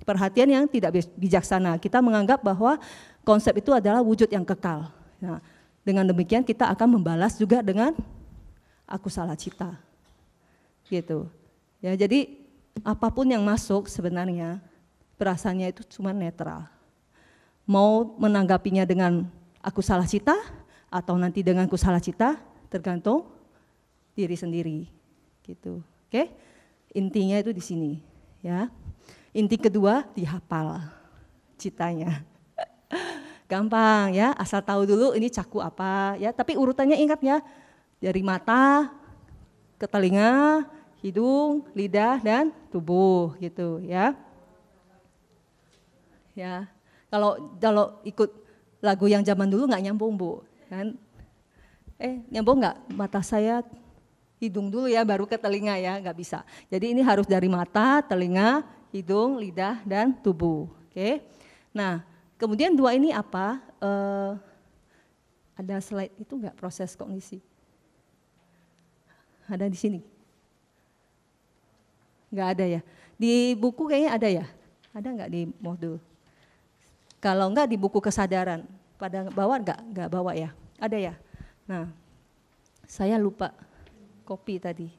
Speaker 1: perhatian yang tidak bijaksana. Kita menganggap bahwa konsep itu adalah wujud yang kekal. Nah, dengan demikian kita akan membalas juga dengan aku salah cita, gitu. Ya, jadi apapun yang masuk sebenarnya perasaannya itu cuma netral. Mau menanggapinya dengan aku salah cita atau nanti dengan aku salah cita tergantung diri sendiri, gitu. Oke, intinya itu di sini, ya. Inti kedua dihafal citanya. Gampang ya, asal tahu dulu ini caku apa ya, tapi urutannya ingat ya, dari mata ke telinga, hidung, lidah dan tubuh gitu ya. Ya. Kalau ikut lagu yang zaman dulu nggak nyambung Bu, kan? Nyambung nggak? Mata saya, hidung dulu ya, baru ke telinga ya, nggak bisa. Jadi ini harus dari mata, telinga, hidung, lidah, dan tubuh. Oke. Nah, kemudian dua ini apa? Ada slide itu nggak proses kognisi? Ada di sini? Nggak ada ya? Di buku kayaknya ada ya? Ada nggak di modul? Kalau nggak di buku kesadaran, pada bawa nggak? Nggak bawa ya? Ada ya? Nah, saya lupa kopi tadi.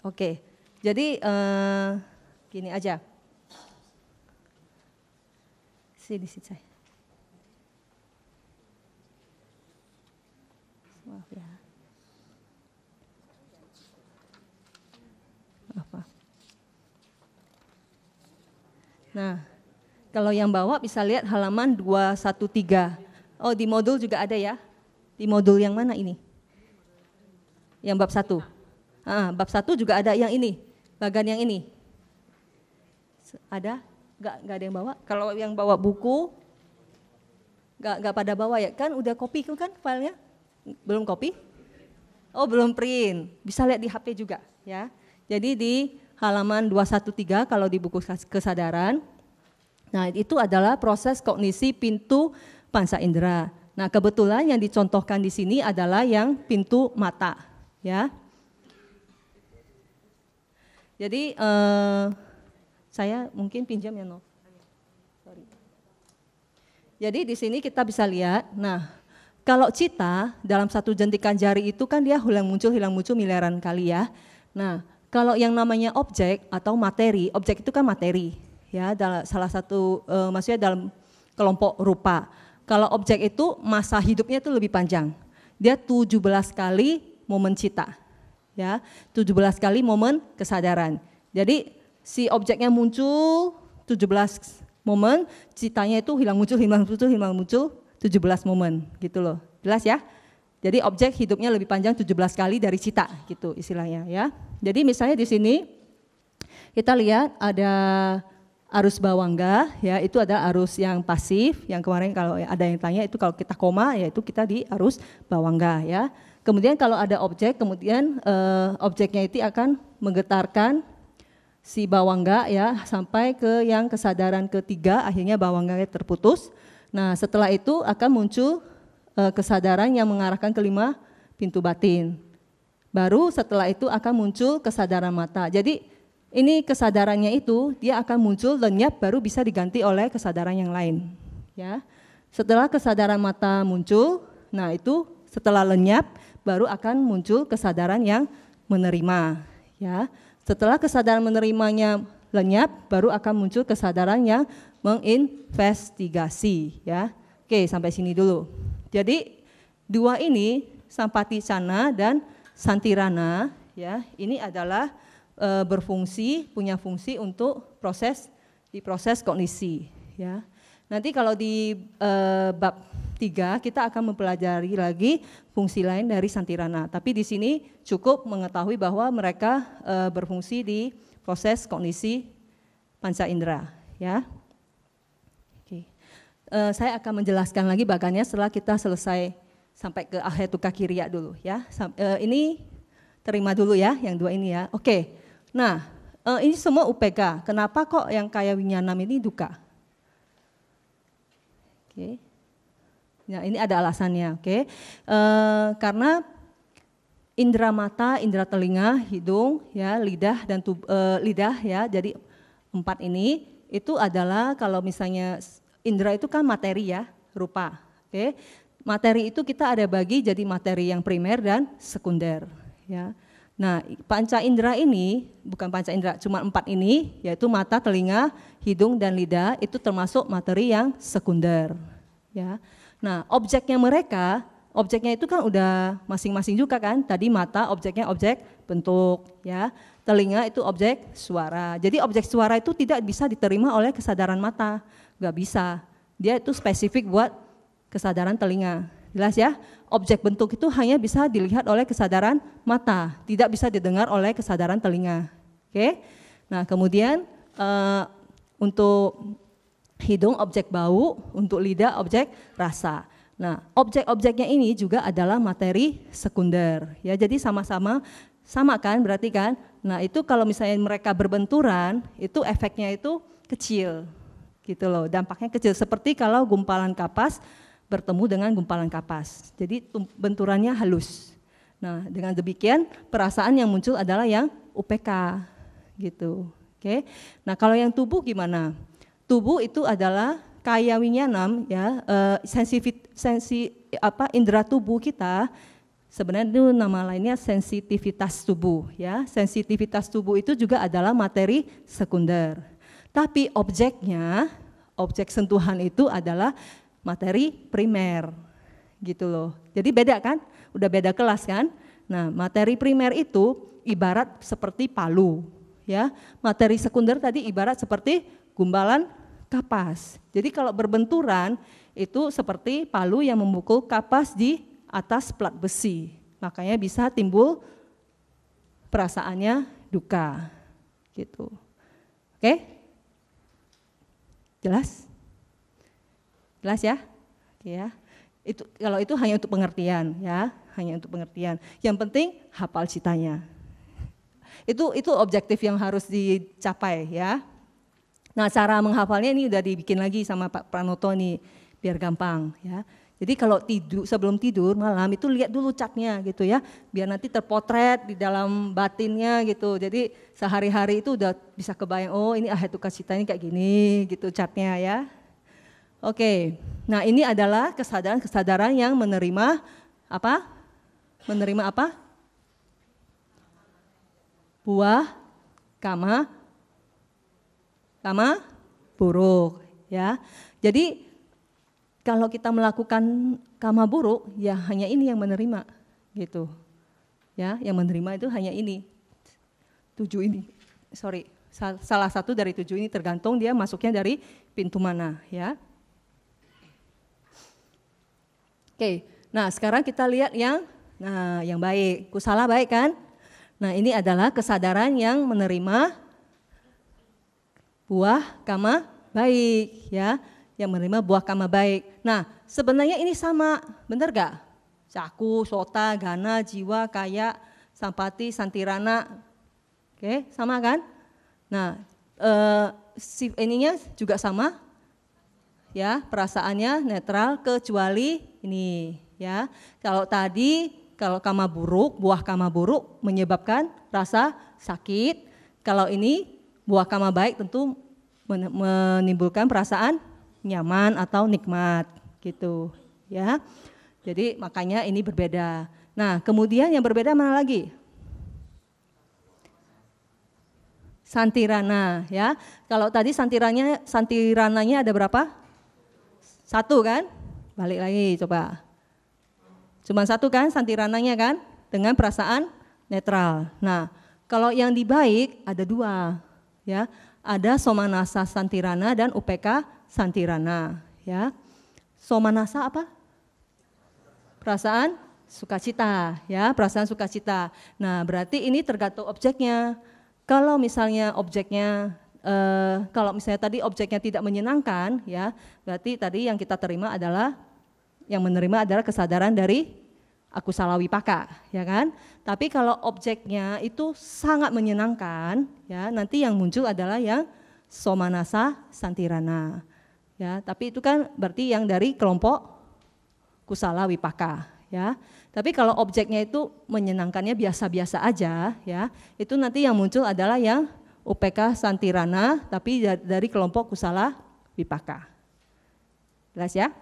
Speaker 1: Oke. Jadi gini aja, sini saya. Maaf ya. Apa? Nah, kalau yang bawa bisa lihat halaman 213. Oh, di modul juga ada ya? Di modul yang mana ini? Yang bab 1. Bab 1 juga ada yang ini. Bagian yang ini ada? Nggak ada yang bawa? Kalau yang bawa buku nggak pada bawa ya? Kan udah copy kan filenya? Belum copy? Oh belum print, bisa lihat di HP juga ya. Jadi di halaman 213 kalau di buku kesadaran, nah itu adalah proses kognisi pintu panca indera. Nah kebetulan yang dicontohkan di sini adalah yang pintu mata ya. Jadi saya mungkin pinjam ya Nov. Sorry. Jadi di sini kita bisa lihat, nah kalau cita dalam satu jentikan jari itu kan dia hilang muncul miliaran kali ya. Nah kalau yang namanya objek atau materi, objek itu kan materi ya, salah satu maksudnya dalam kelompok rupa. Kalau objek itu masa hidupnya itu lebih panjang, dia 17 kali momen cita. Ya, 17 kali momen kesadaran. Jadi si objeknya muncul 17 momen, citanya itu hilang muncul 17 momen gitu loh. Jelas ya? Jadi objek hidupnya lebih panjang 17 kali dari cita gitu istilahnya ya. Jadi misalnya di sini kita lihat ada arus bawangga ya, itu ada arus yang pasif, yang kemarin kalau ada yang tanya itu kalau kita koma ya itu kita di arus bawangga ya. Kemudian kalau ada objek, kemudian objeknya itu akan menggetarkan si bawangga ya sampai ke yang kesadaran ketiga, akhirnya bawangganya terputus. Nah setelah itu akan muncul kesadaran yang mengarahkan ke 5 pintu batin. Baru setelah itu akan muncul kesadaran mata. Jadi ini kesadarannya itu dia akan muncul lenyap baru bisa diganti oleh kesadaran yang lain. Ya. Setelah kesadaran mata muncul, nah itu setelah lenyap baru akan muncul kesadaran yang menerima. Ya. Setelah kesadaran menerimanya lenyap, baru akan muncul kesadaran yang menginvestigasi, ya. Oke, sampai sini dulu. Jadi dua ini, Sampatticana dan Santirana, ya, ini adalah punya fungsi untuk proses kognisi, ya. Nanti kalau di bab 3 kita akan mempelajari lagi fungsi lain dari Santirana. Tapi di sini cukup mengetahui bahwa mereka berfungsi di proses kognisi panca indera, ya. Oke. Saya akan menjelaskan lagi bagannya setelah kita selesai sampai ke ahetuka kiriya dulu, ya. Ini terima dulu ya, yang dua ini ya. Oke. Nah, ini semua UPK. Kenapa kok yang kaya winyanam ini duka? Oke. Nah, ini ada alasannya, oke. Karena indera mata, indera telinga, hidung, ya, lidah dan lidah, ya. Jadi 4 ini itu adalah kalau misalnya indera itu kan materi, ya, rupa. Oke. Materi itu kita ada bagi jadi materi yang primer dan sekunder, ya. Nah, panca indera ini bukan panca indera, cuma 4 ini, yaitu mata, telinga, hidung dan lidah itu termasuk materi yang sekunder, ya. Nah, objeknya itu kan udah masing-masing juga kan. Tadi mata objeknya objek bentuk, ya. Telinga itu objek suara. Jadi objek suara itu tidak bisa diterima oleh kesadaran mata, nggak bisa. Dia itu spesifik buat kesadaran telinga. Jelas ya? Objek bentuk itu hanya bisa dilihat oleh kesadaran mata, tidak bisa didengar oleh kesadaran telinga. Oke? Nah, kemudian untuk hidung objek bau, untuk lidah objek rasa. Nah, objek-objeknya ini juga adalah materi sekunder. Ya, jadi sama kan berarti kan? Nah, itu kalau misalnya mereka berbenturan, itu efeknya itu kecil. Gitu loh, dampaknya kecil seperti kalau gumpalan kapas bertemu dengan gumpalan kapas. Jadi benturannya halus. Nah, dengan demikian perasaan yang muncul adalah yang UPK gitu. Oke. Nah, kalau yang tubuh gimana? Tubuh itu adalah kaya winyanam, ya, indera tubuh kita sebenarnya itu nama lainnya sensitivitas tubuh, ya. Sensitivitas tubuh itu juga adalah materi sekunder. Tapi objek sentuhan itu adalah materi primer, gitu loh. Jadi beda kan? Udah beda kelas kan? Nah, materi primer itu ibarat seperti palu, ya. Materi sekunder tadi ibarat seperti gumpalan kapas. Jadi kalau berbenturan itu seperti palu yang memukul kapas di atas plat besi. Makanya bisa timbul perasaannya duka. Gitu. Oke? Jelas? Jelas ya? Oke ya. Kalau itu hanya untuk pengertian, ya, hanya untuk pengertian. Yang penting hafal citanya. Itu objektif yang harus dicapai, ya. Nah, cara menghafalnya ini udah dibikin lagi sama Pak Pranoto nih, biar gampang, ya. Jadi kalau sebelum tidur malam itu lihat dulu catnya gitu ya, biar nanti terpotret di dalam batinnya gitu. Jadi sehari-hari itu udah bisa kebayang, oh ini ahetuka cita ini kayak gini gitu catnya, ya. Oke, nah ini adalah kesadaran yang menerima apa? Menerima apa? Buah, kama buruk, ya. Jadi kalau kita melakukan kama buruk, ya hanya ini yang menerima, gitu. Ya, yang menerima itu hanya ini. 7 ini. Salah satu dari 7 ini tergantung dia masuknya dari pintu mana, ya. Oke. Nah, sekarang kita lihat yang baik. Kusala baik kan? Nah, ini adalah kesadaran yang menerima buah kama baik, ya, yang menerima buah kama baik. Nah, sebenarnya ini sama, benar gak? Caku, sota, gana, jiwa, kaya, sampati, santirana, oke, sama kan? Nah, ininya juga sama, ya, perasaannya netral kecuali ini, ya. Kalau kama buruk, buah kama buruk menyebabkan rasa sakit. Kalau ini buah kama baik tentu menimbulkan perasaan nyaman atau nikmat gitu, ya. Jadi makanya ini berbeda. Nah, kemudian yang berbeda mana lagi? Santirana ya. Kalau tadi santirananya ada berapa? Satu kan? Balik lagi coba. Cuma satu kan santirananya kan? Dengan perasaan netral. Nah, kalau yang di baik ada dua ya. Ada somanasa santirana dan upeka santirana ya. Somanasa apa? Perasaan sukacita ya, perasaan sukacita. Nah, berarti ini tergantung objeknya. Kalau misalnya objeknya, kalau misalnya tadi objeknya tidak menyenangkan, ya, berarti tadi yang kita terima adalah, yang menerima adalah kesadaran dari akusala wipaka, ya kan? Tapi kalau objeknya itu sangat menyenangkan, ya, nanti yang muncul adalah yang somanasa santirana, ya. Tapi itu kan berarti yang dari kelompok kusala wipaka, ya. Tapi kalau objeknya itu menyenangkannya biasa-biasa aja, ya, itu nanti yang muncul adalah yang upeka santirana, tapi dari kelompok kusala wipaka. Jelas ya?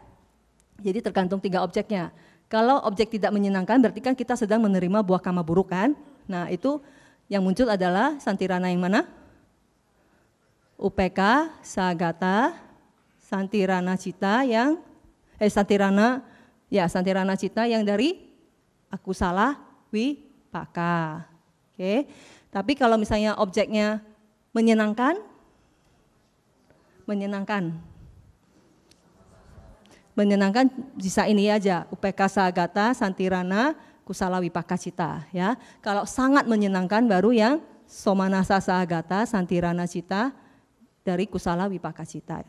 Speaker 1: Jadi tergantung tiga objeknya. Kalau objek tidak menyenangkan berarti kan kita sedang menerima buah kama buruk kan? Nah itu yang muncul adalah santirana yang mana? Upeka, sagata, santirana cita yang, santirana cita yang dari akusala wipaka. Oke. Tapi kalau misalnya objeknya menyenangkan, bisa ini aja, upeka sagata santirana kusala wipaka cita ya. Kalau sangat menyenangkan baru yang somanasa sagata santirana cita dari kusala wipaka cita.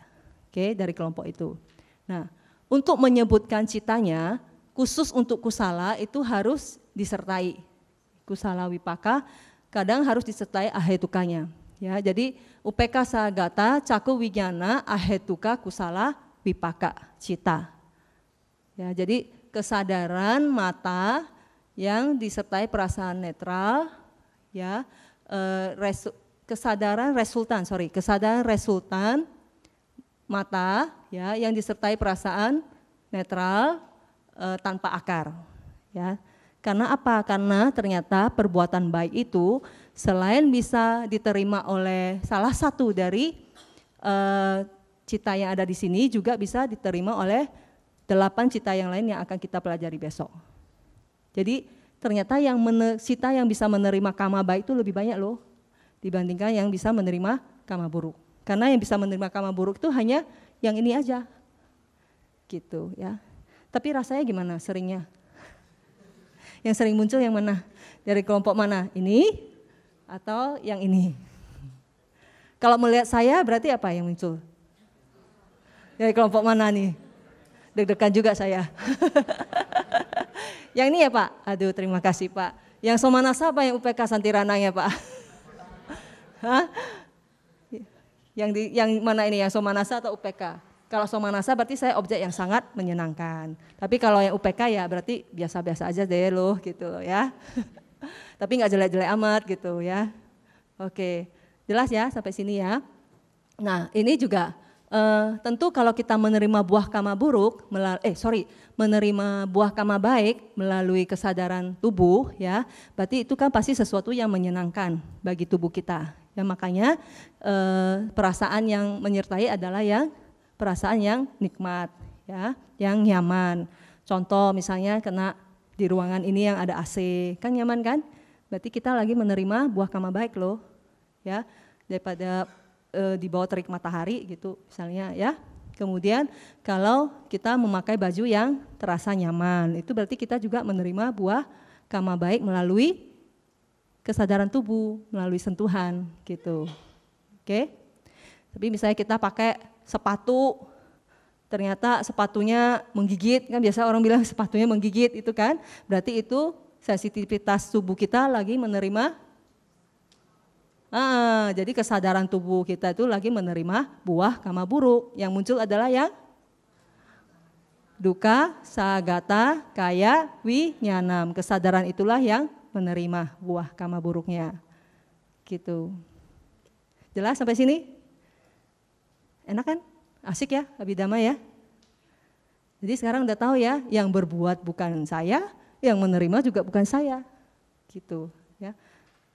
Speaker 1: Oke, dari kelompok itu. Nah, untuk menyebutkan citanya khusus untuk kusala itu harus disertai kusala wipaka, kadang harus disertai ahetukanya. Ya, jadi upeka sagata caku wijana ahetuka kusala wipaka cita. Ya, jadi kesadaran mata yang disertai perasaan netral, ya, kesadaran resultan mata, ya, yang disertai perasaan netral tanpa akar, ya. Karena apa? Karena ternyata perbuatan baik itu selain bisa diterima oleh salah satu dari cita yang ada di sini, juga bisa diterima oleh 8 cita yang lain yang akan kita pelajari besok. Jadi ternyata cita yang bisa menerima kama baik itu lebih banyak loh dibandingkan yang bisa menerima kama buruk. Karena yang bisa menerima kama buruk itu hanya yang ini aja, gitu ya. Tapi rasanya gimana seringnya? Yang sering muncul yang mana? Dari kelompok mana? Ini atau yang ini? Kalau melihat saya berarti apa yang muncul? Dari kelompok mana nih? Deg-degan juga saya. Yang ini ya Pak? Aduh terima kasih Pak. Yang somanasa apa yang upeka santirananya Pak? Hah? Yang mana ini? Yang somanasa atau upeka? Kalau somanasa berarti saya objek yang sangat menyenangkan. Tapi kalau yang UPK ya berarti biasa-biasa aja deh loh gitu loh ya. Tapi nggak jelek-jelek amat gitu ya. Oke, jelas ya sampai sini ya. Nah ini juga tentu kalau kita menerima buah kama buruk, menerima buah kama baik melalui kesadaran tubuh ya, berarti itu kan pasti sesuatu yang menyenangkan bagi tubuh kita. Ya makanya perasaan yang menyertai adalah yang perasaan yang nikmat, ya, yang nyaman. Contoh misalnya kena di ruangan ini yang ada AC, kan nyaman kan? Berarti kita lagi menerima buah kama baik loh, ya, daripada di bawah terik matahari gitu, misalnya, ya. Kemudian kalau kita memakai baju yang terasa nyaman, itu berarti kita juga menerima buah kama baik melalui kesadaran tubuh, melalui sentuhan, gitu. Oke? Tapi misalnya kita pakai sepatu, ternyata sepatunya menggigit, kan biasa orang bilang sepatunya menggigit itu kan, berarti itu sensitivitas tubuh kita lagi menerima, jadi kesadaran tubuh kita itu lagi menerima buah kama buruk, yang muncul adalah yang duka, sagata, kaya, winyanam, kesadaran itulah yang menerima buah kama buruknya, gitu. Jelas sampai sini? Enak kan? Asik ya, abhidhamma ya. Jadi sekarang udah tahu ya, yang berbuat bukan saya, yang menerima juga bukan saya. Gitu ya.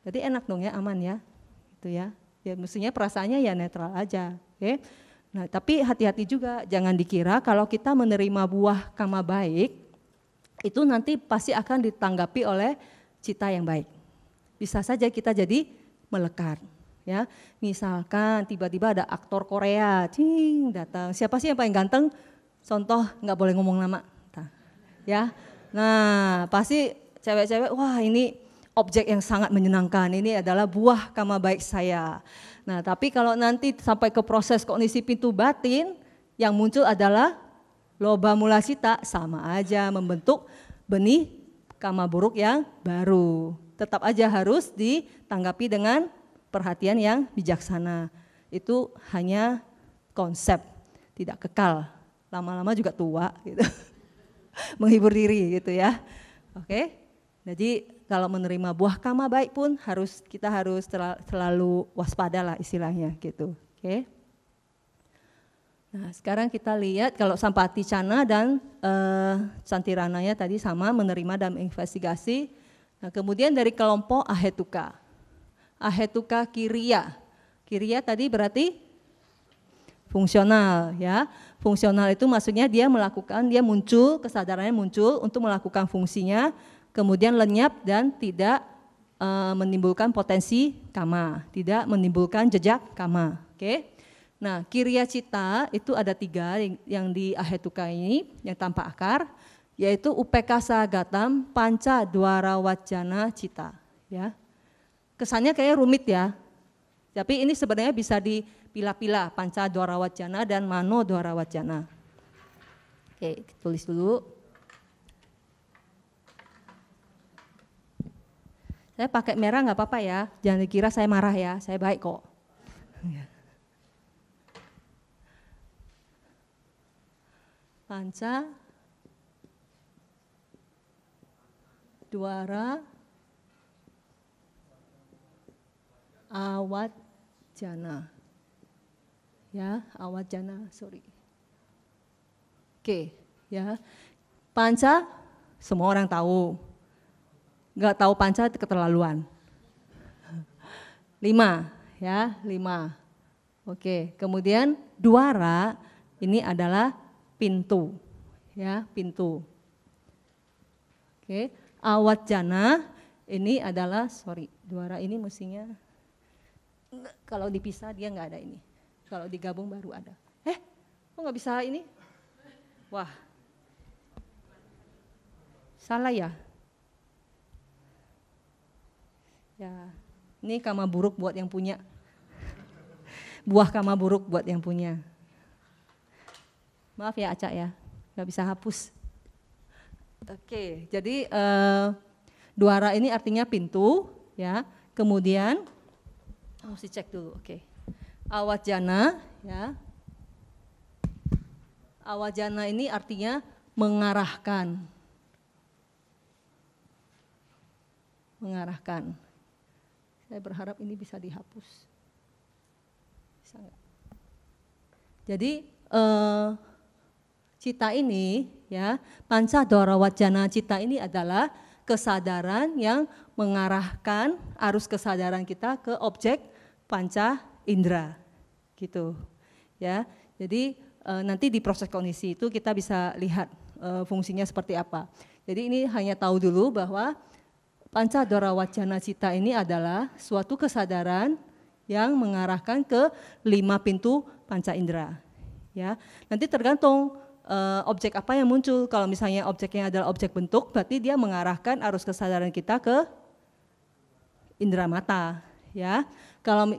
Speaker 1: Jadi enak dong ya, aman ya. Gitu ya. Ya mestinya perasaannya ya netral aja. Oke. Nah, tapi hati-hati juga, jangan dikira kalau kita menerima buah karma baik, itu nanti pasti akan ditanggapi oleh cita yang baik. Bisa saja kita jadi melekat. Ya, misalkan tiba-tiba ada aktor Korea, datang. Siapa sih yang paling ganteng? Contoh, nggak boleh ngomong nama. Ya, nah pasti cewek-cewek, wah ini objek yang sangat menyenangkan. Ini adalah buah karma baik saya. Nah, tapi kalau nanti sampai ke proses kognisi pintu batin, yang muncul adalah loba mula cita, sama aja membentuk benih karma buruk yang baru. Tetap aja harus ditanggapi dengan perhatian yang bijaksana. Itu hanya konsep, tidak kekal. Lama-lama juga tua gitu. Menghibur diri gitu ya. Oke. Jadi kalau menerima buah karma baik pun kita harus selalu waspada lah istilahnya gitu. Oke. Nah, sekarang kita lihat kalau Sampati Cana dan Santirananya tadi sama menerima dan investigasi. Nah, kemudian dari kelompok Ahetuka. Ahetuka Kiriya. Kiriya tadi berarti fungsional ya. Fungsional itu maksudnya dia muncul, kesadarannya muncul untuk melakukan fungsinya, kemudian lenyap dan tidak menimbulkan potensi kama, tidak menimbulkan jejak kama. Oke. Nah, Kiriya Cita itu ada 3 yang di Ahetuka ini yang tanpa akar, yaitu Upeka Sagatam Panca Dwara Wajana Cita. Ya. Kesannya kayak rumit ya, tapi ini sebenarnya bisa dipilah-pilah, Panca Dwara Wajana dan Mano Dwara Wajana. Oke, tulis dulu. Saya pakai merah nggak apa-apa ya, jangan dikira saya marah ya, saya baik kok. Panca Dwara Awajana. Ya, Awajana, sorry. Oke, ya. Panca semua orang tahu. Enggak tahu panca itu keterlaluan. 5, ya, 5. Oke, kemudian Dwara ini adalah pintu. Ya, pintu. Oke, Awajana ini adalah, Dwara ini mestinya kalau dipisah dia nggak ada ini. Kalau digabung baru ada. Kok nggak bisa ini? Wah, salah ya? Ya, ini karma buruk buat yang punya. Buah karma buruk buat yang punya. Maaf ya Acak ya, nggak bisa hapus. Oke, jadi Dwara ini artinya pintu, ya. Kemudian mesti cek dulu, oke. Awajana, ya. Awajana ini artinya mengarahkan. Mengarahkan. Saya berharap ini bisa dihapus. Bisa enggak? Jadi cita ini, ya, Panca Dwara Wajana cita ini adalah kesadaran yang mengarahkan arus kesadaran kita ke objek panca indera, gitu, ya. Jadi nanti di proses kognisi itu kita bisa lihat fungsinya seperti apa. Jadi ini hanya tahu dulu bahwa Panca Dwara Wajana cita ini adalah suatu kesadaran yang mengarahkan ke 5 pintu panca indera, ya. Nanti tergantung objek apa yang muncul. Kalau misalnya objeknya adalah objek bentuk, berarti dia mengarahkan arus kesadaran kita ke indera mata, ya. Kalau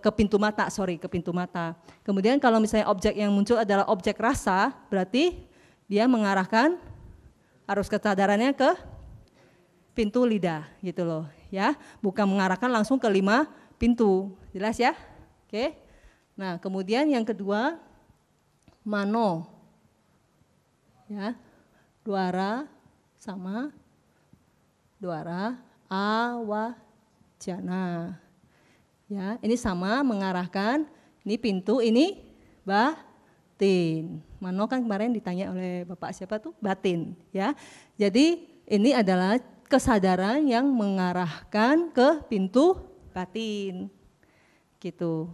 Speaker 1: ke pintu mata, ke pintu mata. Kemudian kalau misalnya objek yang muncul adalah objek rasa, berarti dia mengarahkan arus kesadarannya ke pintu lidah, gitu loh, ya. Bukan mengarahkan langsung ke 5 pintu, jelas ya? Oke. Nah, kemudian yang kedua, Mano. Ya, Dwara sama Dwara Awajana. Ya, ini sama mengarahkan, ini pintu, ini batin. Mano kan kemarin ditanya oleh Bapak siapa tuh? Batin, ya. Jadi ini adalah kesadaran yang mengarahkan ke pintu batin. gitu.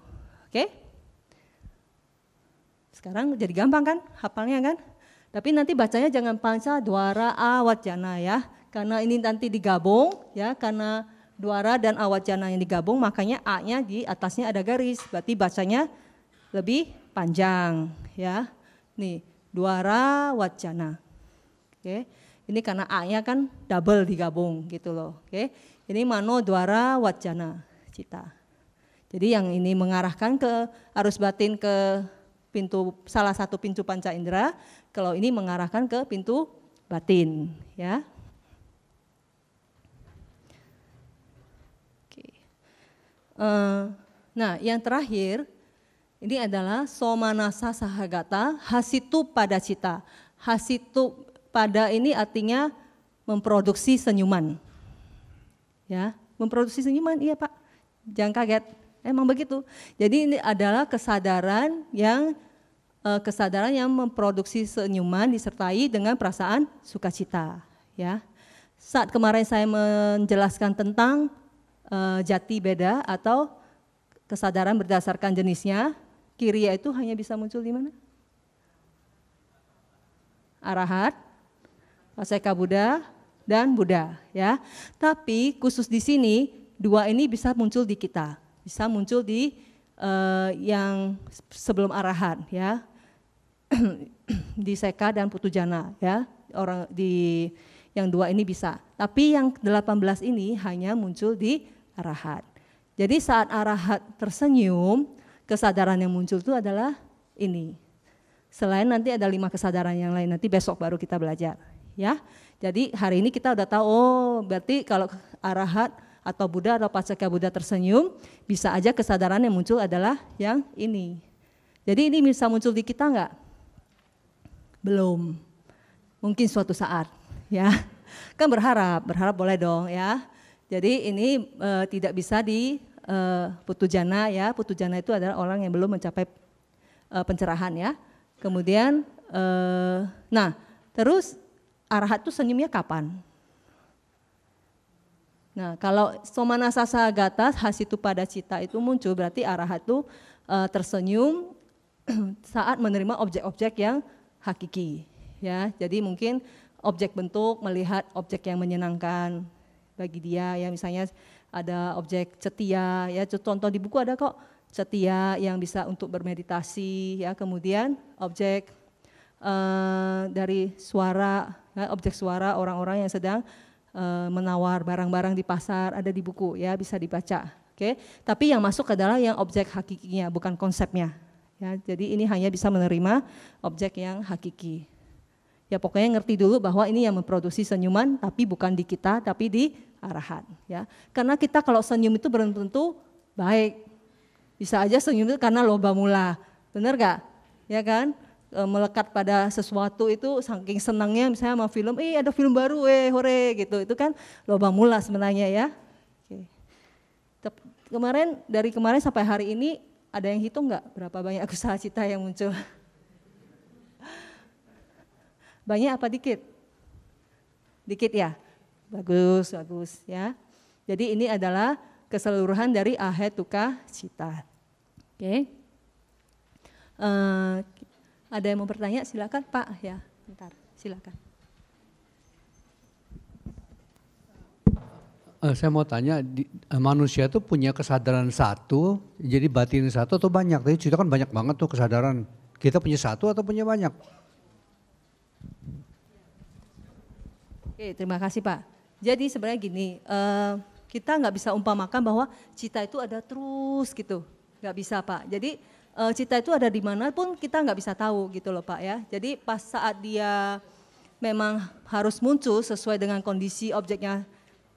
Speaker 1: Oke? Sekarang jadi gampang kan hafalnya kan? Tapi nanti bacanya jangan panca dwara awajana ya. Karena ini nanti digabung ya, karena dwara dan awajana yang digabung makanya A-nya di atasnya ada garis. Berarti bacanya lebih panjang ya. Nih, dwara wajana. Oke. Ini karena A-nya kan double digabung gitu loh. Oke. Ini mano dwara wajana cita. Jadi yang ini mengarahkan ke arus batin ke pintu, salah satu pintu panca indera, kalau ini mengarahkan ke pintu batin ya. Oke. Nah yang terakhir ini adalah somanasa sahagata hasitu pada cita. Hasitu pada ini artinya memproduksi senyuman ya, memproduksi senyuman. Iya Pak, jangan kaget. Emang begitu. Jadi ini adalah kesadaran yang memproduksi senyuman disertai dengan perasaan sukacita. Ya. Saat kemarin saya menjelaskan tentang jati beda atau kesadaran berdasarkan jenisnya, kiriya itu hanya bisa muncul di mana? Arahat, Paseka Buddha, dan Buddha. Ya. Tapi khusus di sini dua ini bisa muncul di kita. Bisa muncul di yang sebelum arahat ya, di seka dan putujana ya, orang di yang dua ini bisa. Tapi yang 18 ini hanya muncul di arahat. Jadi saat arahat tersenyum, kesadaran yang muncul itu adalah ini. Selain nanti ada 5 kesadaran yang lain, nanti besok baru kita belajar ya. Jadi hari ini kita udah tahu, oh berarti kalau arahat atau Buddha atau Paseka Buddha tersenyum, bisa aja kesadaran yang muncul adalah yang ini. Jadi ini bisa muncul di kita enggak? Belum. Mungkin suatu saat ya. Kan berharap boleh dong ya. Jadi ini tidak bisa di putujana ya. Putujana itu adalah orang yang belum mencapai pencerahan ya. Kemudian nah, terus arahat itu senyumnya kapan? Nah, kalau somanasa sahagata hasitu pada cita itu muncul, berarti arahat itu tersenyum saat menerima objek-objek yang hakiki. Ya, jadi mungkin objek bentuk, melihat objek yang menyenangkan bagi dia, ya misalnya ada objek cetia, ya contoh di buku ada kok cetia yang bisa untuk bermeditasi, ya kemudian objek dari suara, ya, objek suara orang-orang yang sedang menawar barang-barang di pasar, ada di buku ya, bisa dibaca. Oke. Tapi yang masuk adalah yang objek hakikinya, bukan konsepnya. Ya, jadi ini hanya bisa menerima objek yang hakiki. Ya pokoknya ngerti dulu bahwa ini yang memproduksi senyuman, tapi bukan di kita, tapi di arahat. Ya, karena kita kalau senyum itu belum tentu baik. Bisa aja senyum itu karena loba mula, benar gak? Ya kan? Melekat pada sesuatu itu saking senangnya, misalnya sama film, ada film baru, hore gitu, itu kan loba mula sebenarnya ya. Oke. Dari kemarin sampai hari ini ada yang hitung nggak berapa banyak usaha cita yang muncul? Banyak apa dikit? Dikit ya, bagus ya. Jadi ini adalah keseluruhan dari ahetuka cita. Oke. Ada yang mau bertanya? Silakan Pak ya. Bentar, silakan.
Speaker 2: Saya mau tanya, manusia itu punya kesadaran satu, jadi batin satu atau banyak? Tadi cerita kan banyak banget tuh kesadaran. Kita punya satu atau punya banyak?
Speaker 1: Oke, terima kasih Pak. Jadi sebenarnya gini, kita nggak bisa umpamakan bahwa cita itu ada terus gitu, nggak bisa Pak. Jadi cita itu ada di mana pun kita nggak bisa tahu gitu loh Pak ya. Jadi pas saat dia memang harus muncul sesuai dengan kondisi objeknya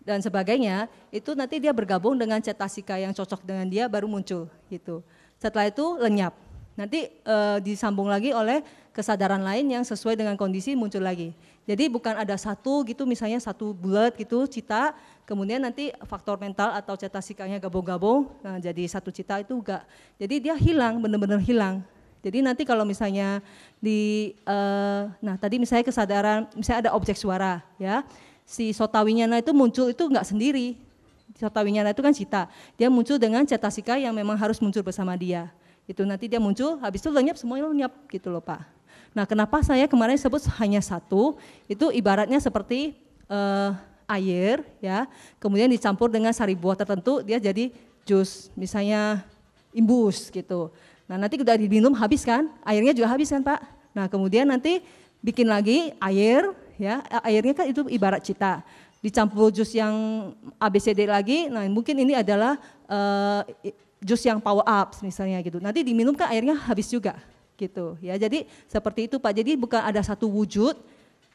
Speaker 1: dan sebagainya, itu nanti dia bergabung dengan cetasika yang cocok dengan dia baru muncul gitu. Setelah itu lenyap. Nanti disambung lagi oleh kesadaran lain yang sesuai dengan kondisi muncul lagi. Jadi bukan ada satu gitu, misalnya satu bulat gitu cita, kemudian nanti faktor mental atau cetasikanya gabung-gabung, nah jadi satu cita itu enggak. Jadi dia hilang, benar-benar hilang. Jadi nanti kalau misalnya nah tadi misalnya kesadaran, misalnya ada objek suara ya, si sotawinyana itu muncul itu enggak sendiri. Cata winyana itu kan cita. Dia muncul dengan cetasika yang memang harus muncul bersama dia. Itu nanti dia muncul, habis itu lenyap, semuanya lenyap gitu loh Pak. Nah kenapa saya kemarin sebut hanya satu, itu ibaratnya seperti air ya, kemudian dicampur dengan sari buah tertentu, dia jadi jus, misalnya imbus gitu. Nah nanti udah diminum habis kan, airnya juga habis kan Pak. Nah kemudian nanti bikin lagi air, ya airnya kan itu ibarat cita. Dicampur jus yang ABCD lagi, nah mungkin ini adalah jus yang power up misalnya gitu. Nanti diminum kan airnya habis juga gitu ya. Jadi seperti itu Pak. Jadi bukan ada satu wujud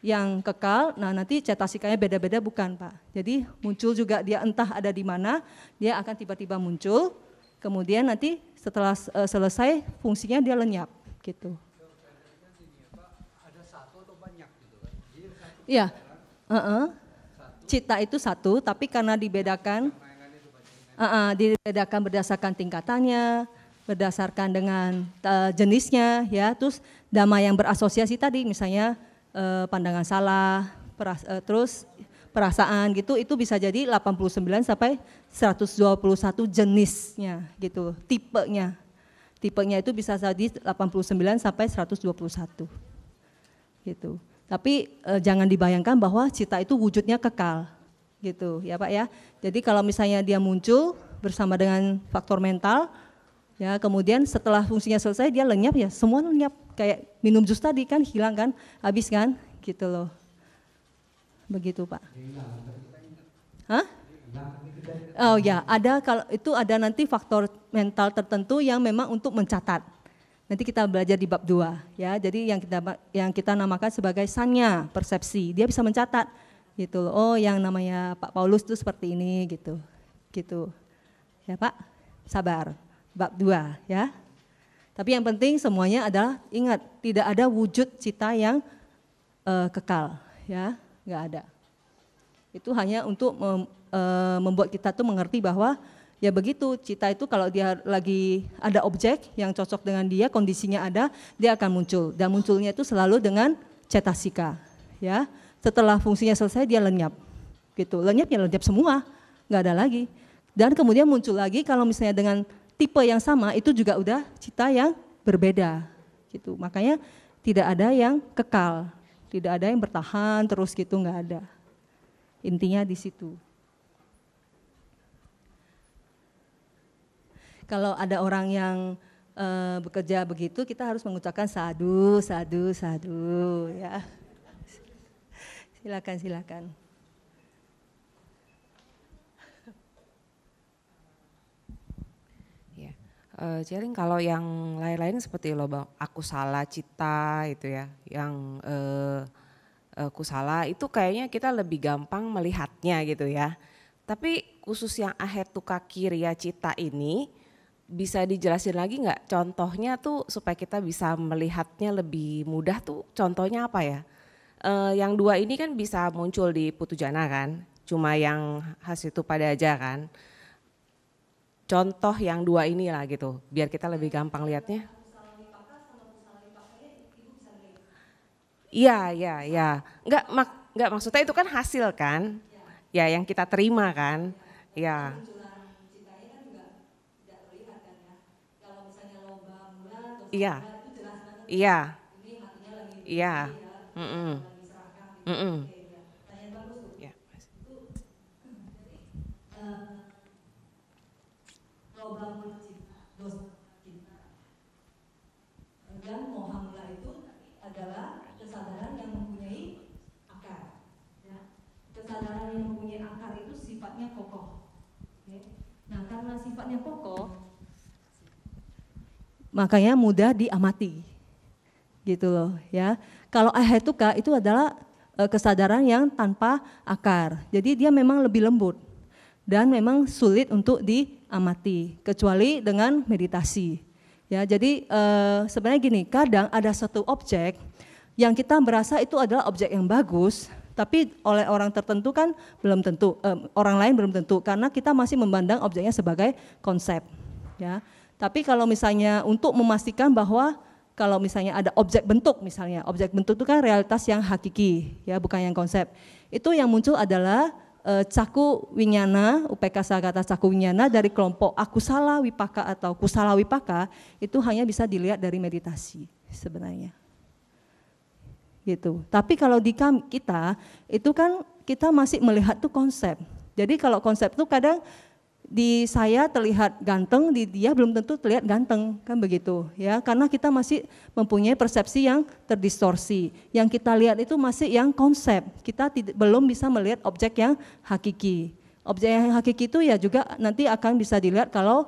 Speaker 1: yang kekal. Nah nanti cetasikanya beda-beda bukan Pak. Jadi muncul juga dia entah ada di mana, dia akan tiba-tiba muncul. Kemudian nanti setelah selesai fungsinya dia lenyap gitu.
Speaker 2: Ada satu atau banyak gitu kan?
Speaker 1: Iya. Cita itu satu, tapi karena dibedakan berdasarkan tingkatannya, berdasarkan dengan jenisnya, ya. Terus dhamma yang berasosiasi tadi, misalnya pandangan salah, terus perasaan gitu, itu bisa jadi 89 sampai 121 jenisnya gitu, tipenya. Tipenya itu bisa jadi 89 sampai 121 gitu. Tapi jangan dibayangkan bahwa cita itu wujudnya kekal, gitu ya Pak ya. Jadi kalau misalnya dia muncul bersama dengan faktor mental, ya kemudian setelah fungsinya selesai dia lenyap ya, semua lenyap. Kayak minum jus tadi kan hilang kan, habis kan, gitu loh. Begitu Pak. Hah? Oh ya, ada kalau itu ada nanti faktor mental tertentu yang memang untuk mencatat. Nanti kita belajar di bab 2 ya. Jadi yang kita namakan sebagai sanya, persepsi. Dia bisa mencatat gitu loh. Oh, yang namanya Pak Paulus itu seperti ini gitu. Gitu. Ya, Pak. Sabar. Bab 2 ya. Tapi yang penting semuanya adalah ingat, tidak ada wujud cita yang kekal ya, enggak ada. Itu hanya untuk membuat kita tuh mengerti bahwa ya begitu, cita itu kalau dia lagi ada objek yang cocok dengan dia, kondisinya ada, dia akan muncul. Dan munculnya itu selalu dengan cetasika. Ya. Setelah fungsinya selesai dia lenyap. Gitu. Lenyap ya lenyap semua, nggak ada lagi. Dan kemudian muncul lagi kalau misalnya dengan tipe yang sama, itu juga udah cita yang berbeda. Gitu. Makanya tidak ada yang kekal, tidak ada yang bertahan terus gitu, nggak ada. Intinya di situ. Kalau ada orang yang bekerja begitu, kita harus mengucapkan sadu, sadu, sadu, ya. Silakan, silakan.
Speaker 3: Ya, Cering kalau yang lain-lain seperti lo bang, aku salah cita itu ya, yang aku salah itu kayaknya kita lebih gampang melihatnya gitu ya. Tapi khusus yang ahetuka kiriya cita ini, bisa dijelasin lagi nggak contohnya tuh supaya kita bisa melihatnya lebih mudah tuh contohnya apa ya? Yang 2 ini kan bisa muncul di Putujana kan, cuma yang khas itu pada aja kan. Contoh yang 2 ini lah gitu, biar kita lebih gampang lihatnya. Iya. Enggak maksudnya itu kan hasil kan, ya yang kita terima kan, ya. Iya. Ya.
Speaker 1: Dan moha mula itu adalah kesadaran yang mempunyai akar. Ya. Kesadaran yang mempunyai akar itu sifatnya kokoh. Nah karena sifatnya kokoh, makanya mudah diamati, gitu loh ya. Kalau ahetuka itu adalah kesadaran yang tanpa akar, jadi dia memang lebih lembut dan memang sulit untuk diamati, kecuali dengan meditasi. Ya, jadi sebenarnya gini, kadang ada satu objek yang kita merasa itu adalah objek yang bagus, tapi oleh orang tertentu kan belum tentu, orang lain belum tentu, karena kita masih memandang objeknya sebagai konsep, ya. Tapi kalau misalnya untuk memastikan bahwa kalau misalnya ada objek bentuk misalnya, objek bentuk itu kan realitas yang hakiki, ya bukan yang konsep. Itu yang muncul adalah caku winyana, UPK Sagata caku winyana dari kelompok akusala wipaka atau kusala wipaka itu hanya bisa dilihat dari meditasi sebenarnya. Gitu. Tapi kalau di kita itu kan kita masih melihat tuh konsep. Jadi kalau konsep tuh kadang di saya terlihat ganteng, di dia belum tentu terlihat ganteng, kan begitu ya, karena kita masih mempunyai persepsi yang terdistorsi. Yang kita lihat itu masih yang konsep, kita belum bisa melihat objek yang hakiki. Objek yang hakiki itu ya juga nanti akan bisa dilihat kalau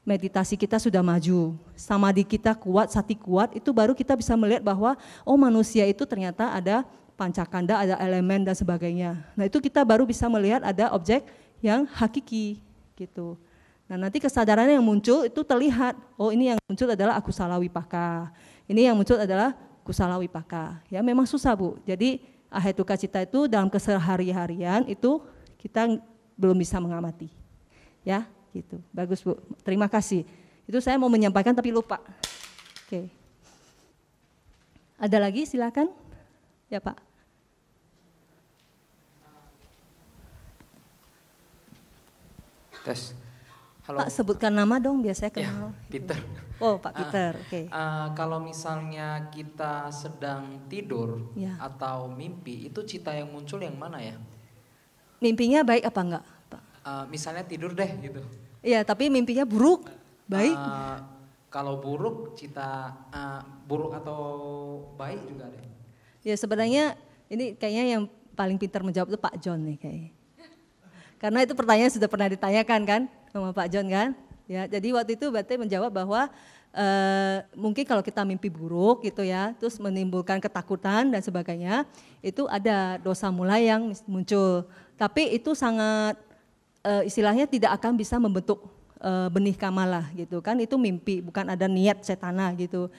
Speaker 1: meditasi kita sudah maju, samadhi kita kuat, sati kuat, itu baru kita bisa melihat bahwa oh manusia itu ternyata ada pancakanda, ada elemen dan sebagainya. Nah itu kita baru bisa melihat ada objek yang hakiki. Gitu. Nah nanti kesadaran yang muncul itu terlihat, oh ini yang muncul adalah akusala wipaka, ini yang muncul adalah kusala wipaka. Ya memang susah Bu, jadi ahetuka cita itu dalam kesehari-harian itu kita belum bisa mengamati. Ya gitu, bagus Bu, terima kasih. Itu saya mau menyampaikan tapi lupa. Oke. Ada lagi silakan, ya Pak.
Speaker 4: Tes. Halo.
Speaker 1: Pak sebutkan nama dong biar saya kenal.
Speaker 4: Ya, Peter.
Speaker 1: Oh Pak Peter, oke.
Speaker 4: Kalau misalnya kita sedang tidur
Speaker 1: Ya.
Speaker 4: atau mimpi, itu cita yang muncul yang mana ya?
Speaker 1: Mimpinya baik apa enggak Pak?
Speaker 4: Misalnya tidur deh gitu.
Speaker 1: Iya tapi mimpinya buruk, baik.
Speaker 4: Kalau buruk, cita buruk atau baik juga deh.
Speaker 1: Ya sebenarnya ini kayaknya yang paling pintar menjawab itu Pak John nih kayaknya. Karena itu pertanyaan sudah pernah ditanyakan kan sama Pak John kan. Ya, jadi waktu itu Bate menjawab bahwa mungkin kalau kita mimpi buruk gitu ya, terus menimbulkan ketakutan dan sebagainya, itu ada dosa mulai yang muncul. Tapi itu sangat istilahnya tidak akan bisa membentuk benih kamalah gitu kan, itu mimpi, bukan ada niat setana gitu.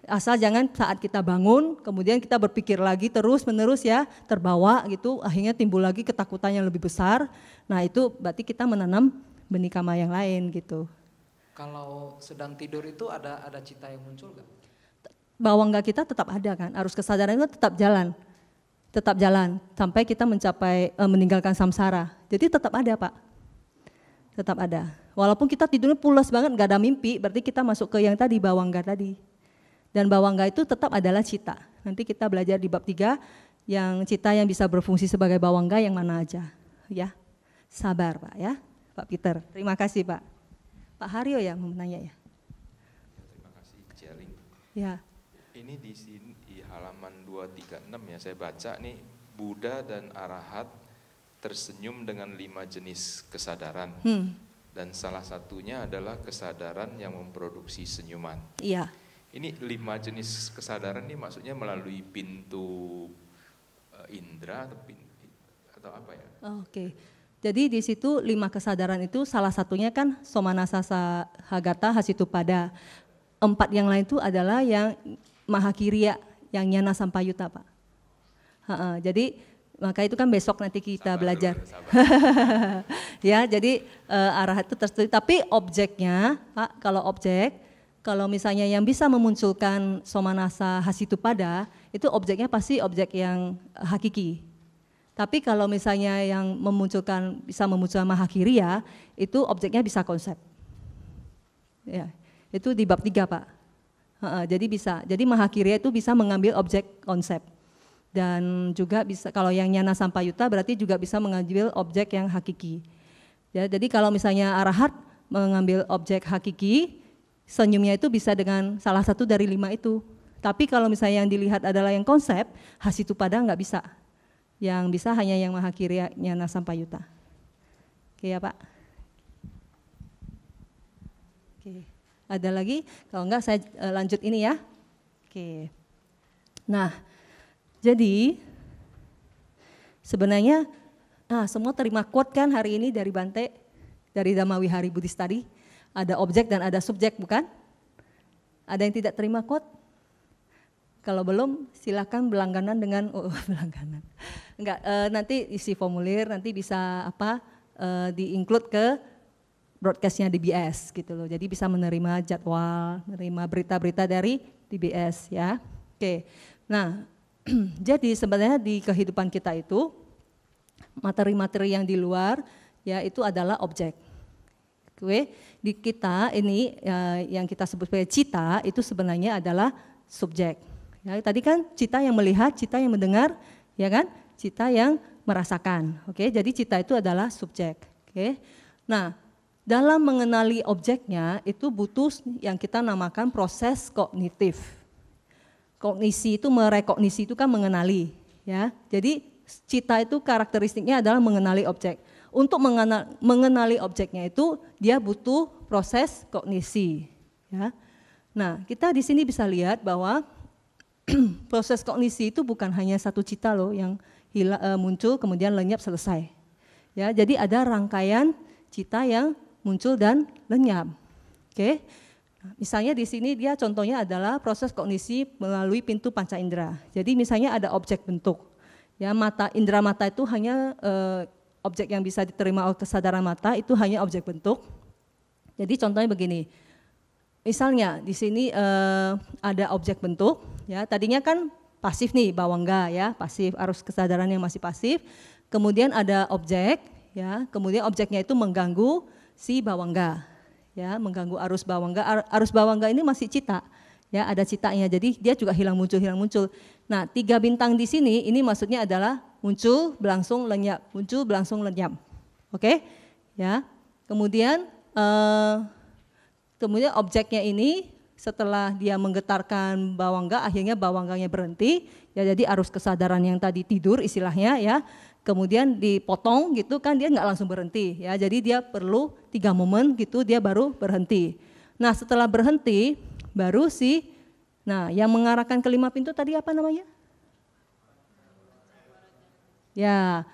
Speaker 1: Asal jangan saat kita bangun, kemudian kita berpikir lagi terus menerus ya, terbawa gitu, akhirnya timbul lagi ketakutan yang lebih besar. Nah itu berarti kita menanam benih kama yang lain gitu.
Speaker 4: Kalau sedang tidur itu ada cita yang muncul gak?
Speaker 1: Bawangga kita tetap ada kan, arus kesadaran itu tetap jalan sampai kita mencapai meninggalkan samsara. Jadi tetap ada Pak, tetap ada. Walaupun kita tidurnya pulas banget, gak ada mimpi, berarti kita masuk ke yang tadi bawangga tadi. Dan bawangga itu tetap adalah cita. Nanti kita belajar di bab 3 yang cita yang bisa berfungsi sebagai bawangga yang mana aja. Ya, sabar Pak ya, Pak Peter. Terima kasih Pak. Pak Haryo ya mau menanya ya.
Speaker 5: Terima kasih Jering.
Speaker 1: Ya.
Speaker 5: Ini di sini di halaman 236 ya saya baca nih, Buddha dan Arahat tersenyum dengan 5 jenis kesadaran. Dan salah satunya adalah kesadaran yang memproduksi senyuman.
Speaker 1: Iya.
Speaker 5: Ini 5 jenis kesadaran ini maksudnya melalui pintu indera atau apa ya?
Speaker 1: Oke. Jadi di situ 5 kesadaran itu salah satunya kan somanasasa hagata hasitupada. 4 yang lain itu adalah yang mahakiriya, yang nyana sampayuta Pak. Jadi maka itu kan besok nanti kita belajar. Ya, jadi arahat itu tertulis. Tapi objeknya Pak, kalau misalnya yang bisa memunculkan somanasa hasitupada, itu objeknya pasti objek yang hakiki. Tapi kalau misalnya yang bisa memunculkan mahakiriya, itu objeknya bisa konsep. Ya, itu di bab 3 Pak. Jadi mahakiriya itu bisa mengambil objek konsep. Dan juga bisa, kalau yang nyana sampayuta berarti juga bisa mengambil objek yang hakiki. Ya, jadi kalau misalnya arahat mengambil objek hakiki, senyumnya itu bisa dengan salah satu dari 5 itu. Tapi kalau misalnya yang dilihat adalah yang konsep, hasitupada nggak bisa. Yang bisa hanya yang mahakiriya nyana sampayuta. Oke ya Pak. Oke. Ada lagi? Kalau enggak saya lanjut ini ya. Oke. Nah, jadi sebenarnya semua terima quote kan hari ini dari Bante, dari Dhamma-Vihari Buddhist tadi. Ada objek dan ada subjek bukan? Ada yang tidak terima quote? Kalau belum silakan berlangganan dengan berlangganan. Enggak, nanti isi formulir, nanti bisa di-include ke broadcastnya DBS gitu loh. Jadi bisa menerima jadwal, menerima berita-berita dari DBS ya. Oke. Nah, jadi sebenarnya di kehidupan kita itu materi-materi yang di luar, ya itu adalah objek. Oke, di kita ini yang kita sebut sebagai cita itu sebenarnya adalah subjek. Ya, tadi kan cita yang melihat, cita yang mendengar, ya kan? Cita yang merasakan. Oke, jadi cita itu adalah subjek. Oke. Nah, dalam mengenali objeknya itu butuh yang kita namakan proses kognitif. Kognisi itu merekognisi itu kan mengenali, ya. Jadi cita itu karakteristiknya adalah mengenali objek. Untuk mengenali objeknya itu dia butuh proses kognisi, ya. Nah, kita di sini bisa lihat bahwa proses kognisi itu bukan hanya satu cita loh yang muncul kemudian lenyap selesai. Ya, jadi ada rangkaian cita yang muncul dan lenyap. Oke. Nah, misalnya di sini dia contohnya adalah proses kognisi melalui pintu panca indera. Jadi misalnya ada objek bentuk. Ya, indera mata itu hanya objek yang bisa diterima oleh kesadaran mata itu hanya objek bentuk. Jadi contohnya begini, misalnya di sini ada objek bentuk, ya tadinya kan pasif nih bawangga ya, pasif arus kesadaran yang masih pasif. Kemudian ada objek, ya kemudian objeknya itu mengganggu si bawangga, ya mengganggu arus bawangga. Arus bawangga ini masih cita, ya ada citanya. Jadi dia juga hilang muncul. Nah 3 bintang di sini ini maksudnya adalah muncul, berlangsung, lenyap, muncul, berlangsung, lenyap. Oke? Ya. Kemudian objeknya ini setelah dia menggetarkan bawangga, akhirnya bawangganya berhenti. Ya jadi arus kesadaran yang tadi tidur istilahnya ya. Kemudian dipotong gitu kan dia nggak langsung berhenti ya. Jadi dia perlu 3 momen gitu dia baru berhenti. Nah, setelah berhenti baru yang mengarahkan ke 5 pintu tadi apa namanya? Ya,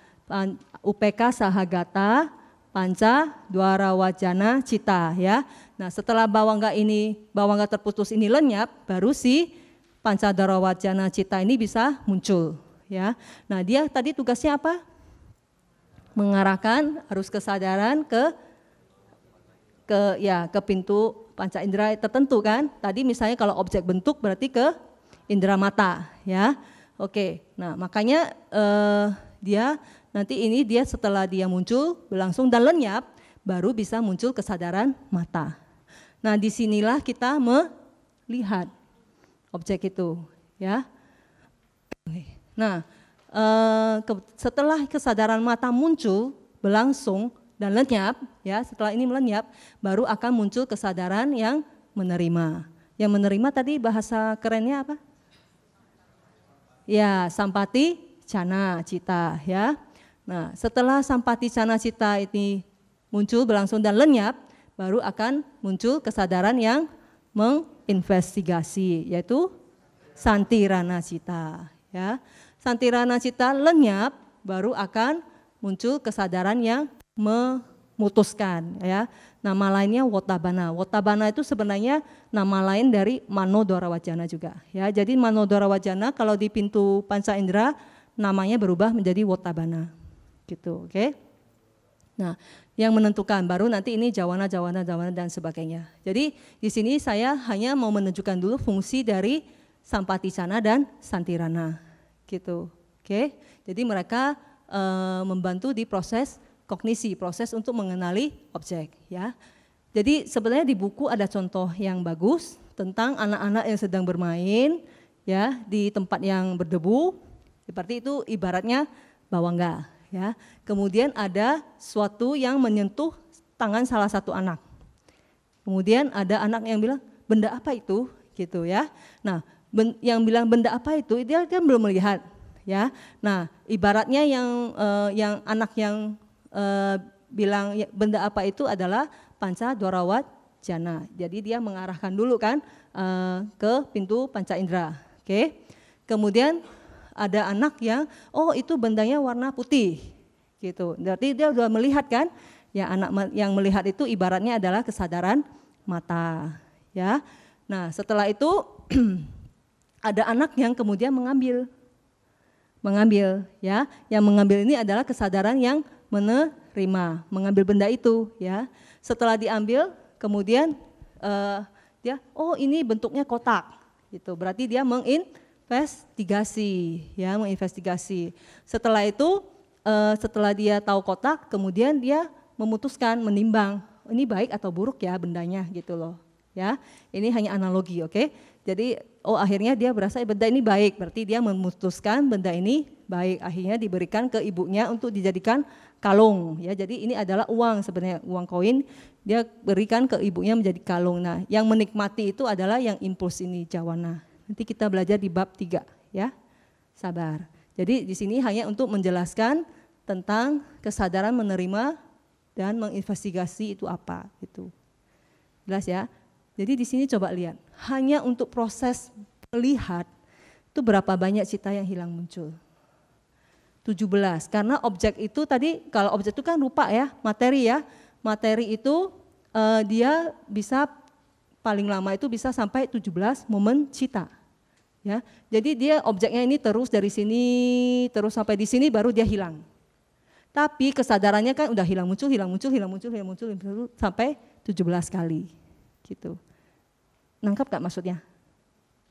Speaker 1: UPK Sahagata, Panca, Dwara Wajana, Cita ya. Nah setelah bawangga terputus ini lenyap, baru si Panca Dwara Wajana Cita ini bisa muncul ya. Nah dia tadi tugasnya apa? Mengarahkan arus kesadaran ke pintu panca indera tertentu kan. Tadi misalnya kalau objek bentuk berarti ke indera mata ya. Oke, nah makanya dia setelah dia muncul, berlangsung dan lenyap, baru bisa muncul kesadaran mata. Nah disinilah kita melihat objek itu, ya. Nah setelah kesadaran mata muncul, berlangsung dan lenyap, ya setelah ini melenyap, baru akan muncul kesadaran yang menerima. Yang menerima tadi bahasa kerennya apa? Ya, sampati cana cita ya. Nah, setelah sampati cana cita ini muncul, berlangsung dan lenyap, baru akan muncul kesadaran yang menginvestigasi, yaitu santirana cita ya. Santirana cita lenyap, baru akan muncul kesadaran yang memutuskan ya. Nama lainnya Wotabana. Wotabana itu sebenarnya nama lain dari Manodwara Wajana juga ya. Jadi Manodwara Wajana kalau di pintu panca indera namanya berubah menjadi Wotabana. Gitu, oke. Nah, yang menentukan baru nanti ini jawana dan sebagainya. Jadi di sini saya hanya mau menunjukkan dulu fungsi dari Sampaticana dan Santirana. Gitu. Oke. Jadi mereka membantu di proses kognisi, proses untuk mengenali objek ya. Jadi sebenarnya di buku ada contoh yang bagus tentang anak-anak yang sedang bermain ya di tempat yang berdebu. Seperti itu ibaratnya bawangga ya. Kemudian ada suatu yang menyentuh tangan salah satu anak. Kemudian ada anak yang bilang, "Benda apa itu?" gitu ya. Nah, yang bilang benda apa itu dia kan belum melihat ya. Nah, ibaratnya yang anak yang bilang ya, benda apa itu adalah panca dwarawat jana. Jadi dia mengarahkan dulu kan ke pintu panca indera. Oke. Kemudian ada anak yang itu bendanya warna putih gitu. Berarti dia sudah melihat kan? Ya anak yang melihat itu ibaratnya adalah kesadaran mata ya. Nah, setelah itu ada anak yang kemudian mengambil ya. Yang mengambil ini adalah kesadaran yang menerima, mengambil benda itu ya. Setelah diambil kemudian dia ini bentuknya kotak gitu. Berarti dia menginvestigasi ya, menginvestigasi. Setelah itu setelah dia tahu kotak, kemudian dia memutuskan, menimbang, ini baik atau buruk ya bendanya gitu loh. Ya, ini hanya analogi, oke? Jadi, akhirnya dia berasa benda ini baik, berarti dia memutuskan benda ini baik. Akhirnya diberikan ke ibunya untuk dijadikan kalung. Ya, jadi ini adalah uang sebenarnya, uang koin. Dia berikan ke ibunya menjadi kalung. Nah, yang menikmati itu adalah yang impuls ini, jawana. Nanti kita belajar di bab 3, ya. Sabar. Jadi di sini hanya untuk menjelaskan tentang kesadaran menerima dan menginvestigasi itu apa gitu. Jelas ya? Jadi di sini coba lihat, hanya untuk proses melihat itu berapa banyak cita yang hilang muncul. 17, karena objek itu tadi, kalau objek itu kan rupa ya, materi ya. Materi itu dia bisa paling lama itu bisa sampai 17 momen cita. Ya, jadi dia objeknya ini terus dari sini terus sampai di sini baru dia hilang. Tapi kesadarannya kan udah hilang muncul sampai 17 kali. Gitu. Nangkap gak maksudnya?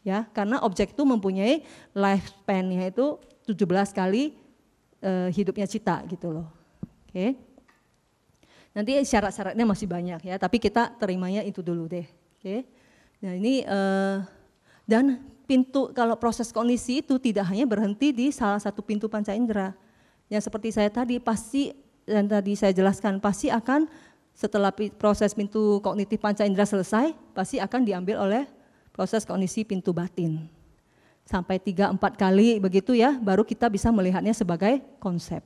Speaker 1: Ya, karena objek itu mempunyai lifespan-nya itu 17 kali hidupnya cita gitu loh. Oke. Nanti syarat-syaratnya masih banyak ya, tapi kita terimanya itu dulu deh. Oke. Nah, ini dan pintu, kalau proses kognisi itu tidak hanya berhenti di salah satu pintu panca indera. Yang seperti saya tadi pasti, dan tadi saya jelaskan, pasti akan setelah proses pintu kognitif panca indera selesai, pasti akan diambil oleh proses kognisi pintu batin. Sampai 3-4 kali begitu ya, baru kita bisa melihatnya sebagai konsep.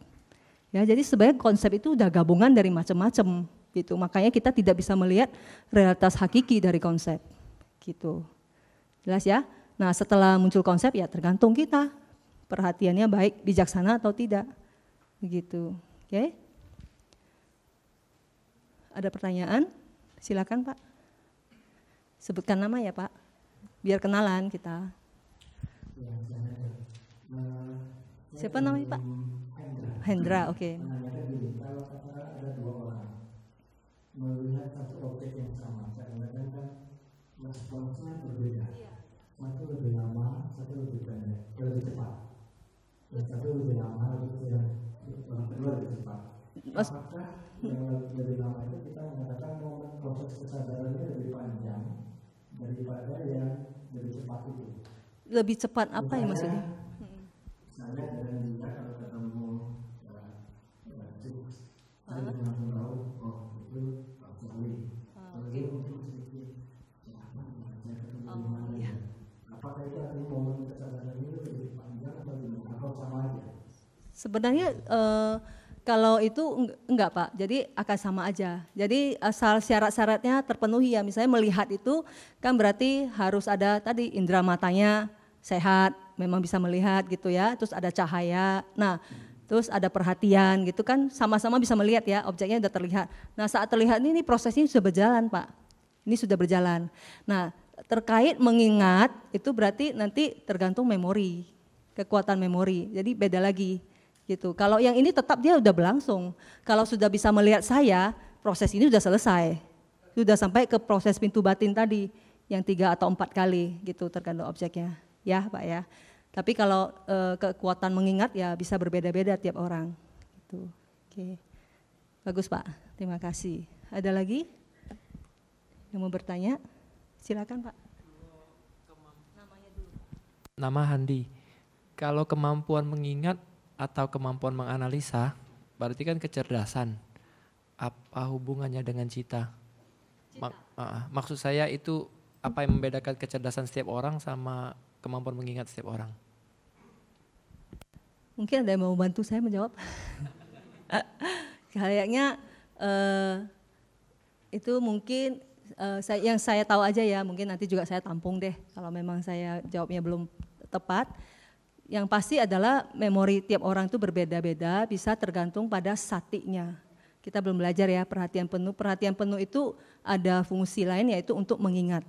Speaker 1: Ya, jadi sebenarnya konsep itu udah gabungan dari macam-macam gitu. Makanya kita tidak bisa melihat realitas hakiki dari konsep. Gitu. Jelas ya? Nah, setelah muncul konsep ya tergantung kita. Perhatiannya baik, bijaksana atau tidak. Begitu. Oke? Ada pertanyaan? Silakan, Pak. Sebutkan nama ya, Pak. Biar kenalan kita. Siapa namanya, Pak? Hendra, oke.
Speaker 6: Kalau katakan ada 2 orang melihat satu objek yang sama, kadang-kadang kan responsnya berbeda. Satu lebih lama, satu lebih pendek, lebih cepat. Yang satu lebih lama, yang kedua lebih cepat. Apakah yang lebih lama itu kita mengatakan momen proses kesadarannya lebih panjang daripada yang lebih cepat itu?
Speaker 1: Lebih cepat apa ya maksudnya?
Speaker 6: Saya dan juga kalau ketemu saya langsung tahu, oh itu Pak Jokowi. Kalau dia mungkin sedikit, siapa yang saya ketemu di mana ya? Apakah itu artinya momen kesadaran ini lebih panjang atau gimana? Atau sama aja?
Speaker 1: Sebenarnya kalau itu enggak Pak, jadi akan sama aja. Jadi asal syarat-syaratnya terpenuhi ya, misalnya melihat itu kan berarti harus ada tadi indera matanya sehat, memang bisa melihat gitu ya, terus ada cahaya, nah terus ada perhatian gitu kan, sama-sama bisa melihat ya, objeknya sudah terlihat. Nah saat terlihat ini prosesnya sudah berjalan Pak, ini sudah berjalan. Nah terkait mengingat itu berarti nanti tergantung memori, kekuatan memori, jadi beda lagi. Gitu. Kalau yang ini tetap dia udah berlangsung. Kalau sudah bisa melihat saya, proses ini sudah selesai. Sudah sampai ke proses pintu batin tadi yang 3 atau 4 kali gitu tergantung objeknya. Ya, Pak ya. Tapi kalau kekuatan mengingat ya bisa berbeda-beda tiap orang. Gitu. Oke. Bagus, Pak. Terima kasih. Ada lagi yang mau bertanya? Silakan, Pak. Namanya dulu.
Speaker 7: Nama Handi. Kalau kemampuan mengingat atau kemampuan menganalisa, berarti kan kecerdasan. Apa hubungannya dengan cita? Maksud saya itu apa yang membedakan kecerdasan setiap orang sama kemampuan mengingat setiap orang?
Speaker 1: Mungkin ada yang mau bantu saya menjawab? Kayaknya itu mungkin yang saya tahu aja ya, mungkin nanti juga saya tampung deh kalau memang saya jawabnya belum tepat. Yang pasti adalah memori tiap orang itu berbeda-beda, bisa tergantung pada satinya. Kita belum belajar ya perhatian penuh. Perhatian penuh itu ada fungsi lain yaitu untuk mengingat.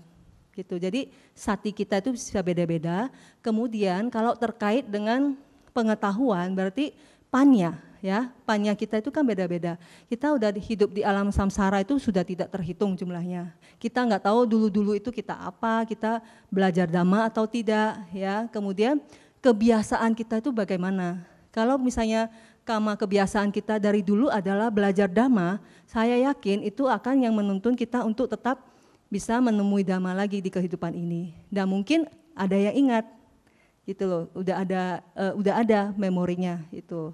Speaker 1: Gitu. Jadi sati kita itu bisa beda-beda. Kemudian kalau terkait dengan pengetahuan berarti panya ya. Panya kita itu kan beda-beda. Kita udah hidup di alam samsara itu sudah tidak terhitung jumlahnya. Kita nggak tahu dulu-dulu itu kita apa, kita belajar dhamma atau tidak ya. Kemudian kebiasaan kita itu bagaimana? Kalau misalnya karma kebiasaan kita dari dulu adalah belajar Dhamma, saya yakin itu akan yang menuntun kita untuk tetap bisa menemui Dhamma lagi di kehidupan ini. Dan mungkin ada yang ingat, gitu loh, udah ada memorinya itu.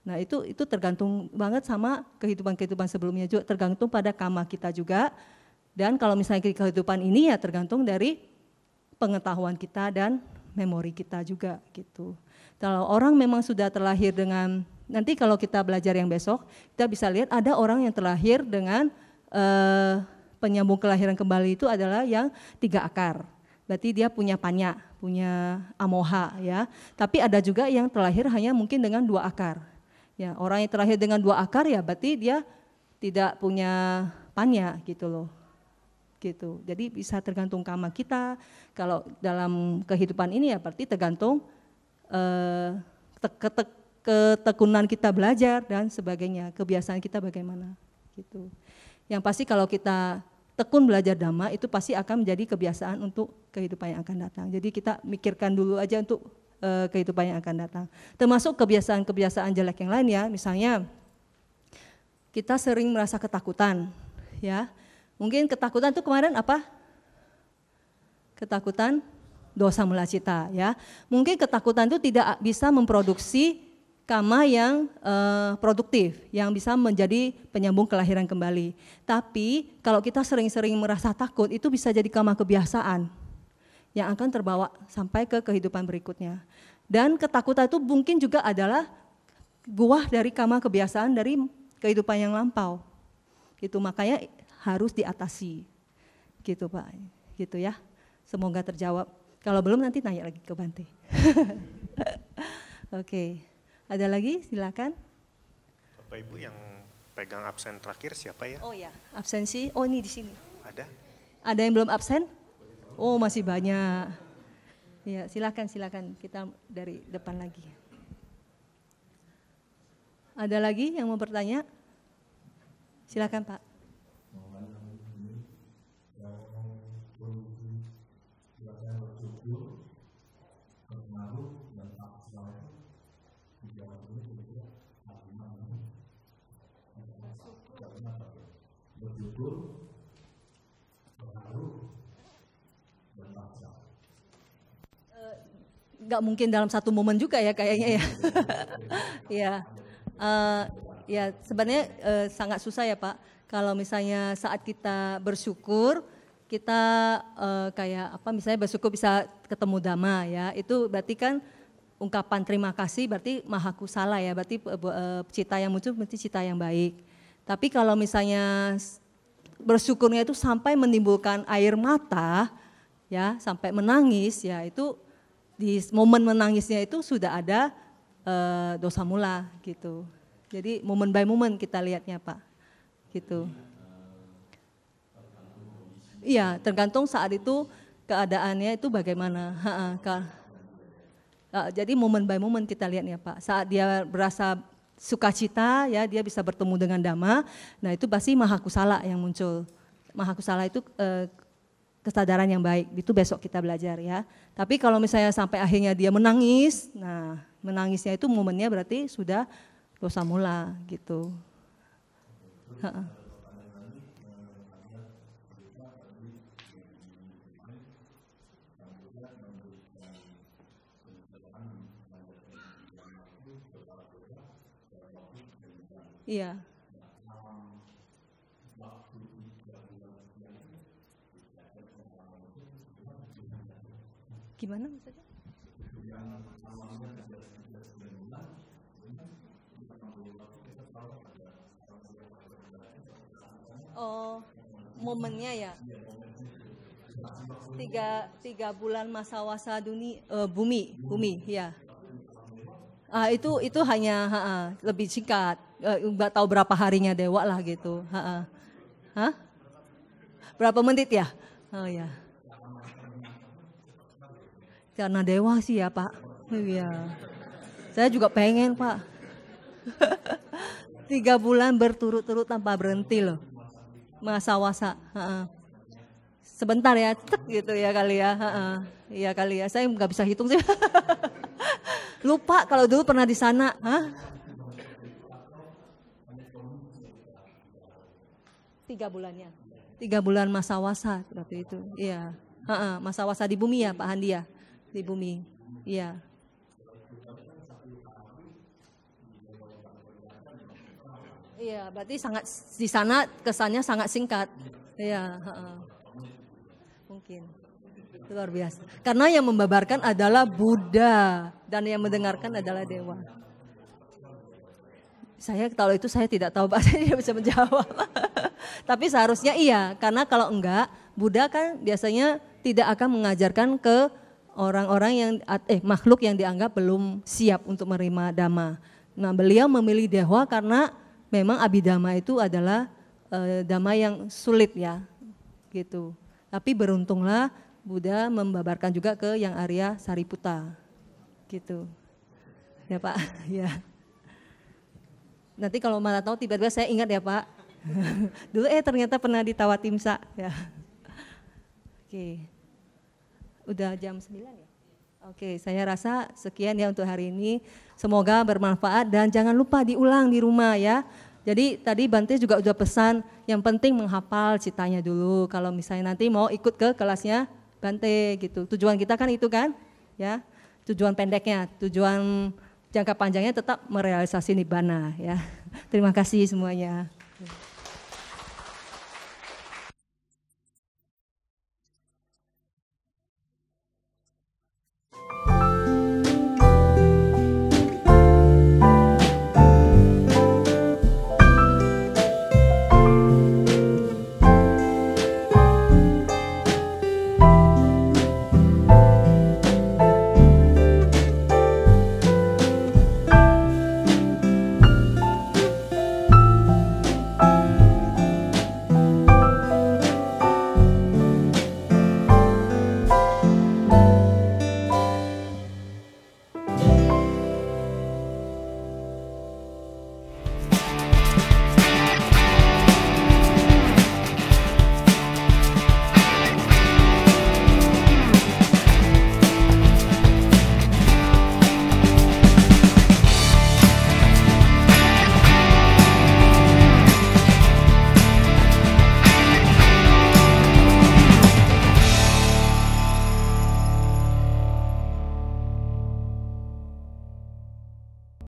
Speaker 1: Nah itu tergantung banget sama kehidupan sebelumnya juga, tergantung pada karma kita juga. Dan kalau misalnya kehidupan ini ya tergantung dari pengetahuan kita dan memori kita juga gitu. Kalau orang memang sudah terlahir dengan, nanti kalau kita belajar yang besok, kita bisa lihat ada orang yang terlahir dengan penyambung kelahiran kembali itu adalah yang 3 akar. Berarti dia punya panya, punya amoha ya. Tapi ada juga yang terlahir hanya mungkin dengan 2 akar. Ya, orang yang terlahir dengan 2 akar ya berarti dia tidak punya panya gitu loh. Gitu. Jadi bisa tergantung karma kita. Kalau dalam kehidupan ini ya berarti tergantung ketekunan kita belajar dan sebagainya, kebiasaan kita bagaimana gitu. Yang pasti kalau kita tekun belajar Dhamma itu pasti akan menjadi kebiasaan untuk kehidupan yang akan datang. Jadi kita mikirkan dulu aja untuk kehidupan yang akan datang. Termasuk kebiasaan-kebiasaan jelek yang lain ya, misalnya kita sering merasa ketakutan ya. Mungkin ketakutan itu kemarin apa? Ketakutan dosa mula cita ya. Mungkin ketakutan itu tidak bisa memproduksi karma yang produktif, yang bisa menjadi penyambung kelahiran kembali. Tapi kalau kita sering-sering merasa takut itu bisa jadi karma kebiasaan yang akan terbawa sampai ke kehidupan berikutnya. Dan ketakutan itu mungkin juga adalah buah dari karma kebiasaan dari kehidupan yang lampau. Gitu, makanya harus diatasi. Gitu Pak, gitu ya. Semoga terjawab. Kalau belum nanti tanya lagi ke Bante. Oke, ada lagi silakan.
Speaker 8: Bapak Ibu yang pegang absen terakhir siapa ya?
Speaker 1: Oh ya, absensi, oh ini di sini.
Speaker 8: Ada?
Speaker 1: Ada yang belum absen? Oh masih banyak. Ya silakan kita dari depan lagi. Ada lagi yang mau bertanya? Silakan Pak. Nggak mungkin dalam satu momen juga ya kayaknya ya. Ya sebenarnya sangat susah ya Pak. Kalau misalnya saat kita bersyukur, kita kayak apa misalnya bersyukur bisa ketemu Dhamma ya. Itu berarti kan ungkapan terima kasih berarti maha kusala ya. Berarti cita yang muncul berarti cita yang baik. Tapi kalau misalnya bersyukurnya itu sampai menimbulkan air mata ya, sampai menangis ya, itu di momen menangisnya itu sudah ada dosa mula gitu. Jadi momen by momen kita lihatnya Pak, gitu. Iya, tergantung saat itu keadaannya itu bagaimana. Jadi momen by momen kita lihatnya Pak. Saat dia berasa sukacita ya, dia bisa bertemu dengan Dhamma. Nah itu pasti maha kusala yang muncul. Maha kusala itu kesadaran yang baik, itu besok kita belajar ya. Tapi kalau misalnya sampai akhirnya dia menangis, nah menangisnya itu momennya berarti sudah dosa mula gitu. Iya. Gimana maksudnya? Oh, momennya ya. 3 bulan masa wasa bumi, ya. Itu hanya lebih singkat, nggak tahu berapa harinya dewa lah gitu. Berapa menit ya? Oh ya. Karena dewa sih ya Pak. Iya. Saya juga pengen Pak. 3 bulan berturut-turut tanpa berhenti loh. Masa wasa. Sebentar ya, cek gitu ya kali ya. Iya kali ya, saya nggak bisa hitung sih. Lupa kalau dulu pernah di sana. Hah? 3 bulannya. 3 bulan masa wasa waktu itu. Iya. Masa wasa di bumi ya Pak Handi ya. Di bumi. Iya. Iya, berarti sangat di sana kesannya sangat singkat. Iya, mungkin. Luar biasa. Karena yang membabarkan adalah Buddha dan yang mendengarkan adalah dewa. Saya kalau itu saya tidak tahu Pak, saya tidak bisa menjawab. Tapi seharusnya iya, karena kalau enggak, Buddha kan biasanya tidak akan mengajarkan ke orang-orang yang makhluk yang dianggap belum siap untuk menerima Dhamma. Nah, beliau memilih dewa karena memang Abhidhamma itu adalah dhamma yang sulit ya, gitu. Tapi beruntunglah Buddha membabarkan juga ke yang Arya Sariputta, gitu. Ya Pak, ya. Nanti kalau malah tahu tiba-tiba saya ingat ya Pak. Dulu ternyata pernah di Tawatimsa ya. Oke. Udah jam 9 ya? Oke, saya rasa sekian ya untuk hari ini. Semoga bermanfaat dan jangan lupa diulang di rumah ya. Jadi tadi Bante juga udah pesan yang penting menghafal citanya dulu. Kalau misalnya nanti mau ikut ke kelasnya Bante gitu. Tujuan kita kan itu kan ya. Tujuan pendeknya, tujuan jangka panjangnya tetap merealisasi nibbana ya. Terima kasih semuanya.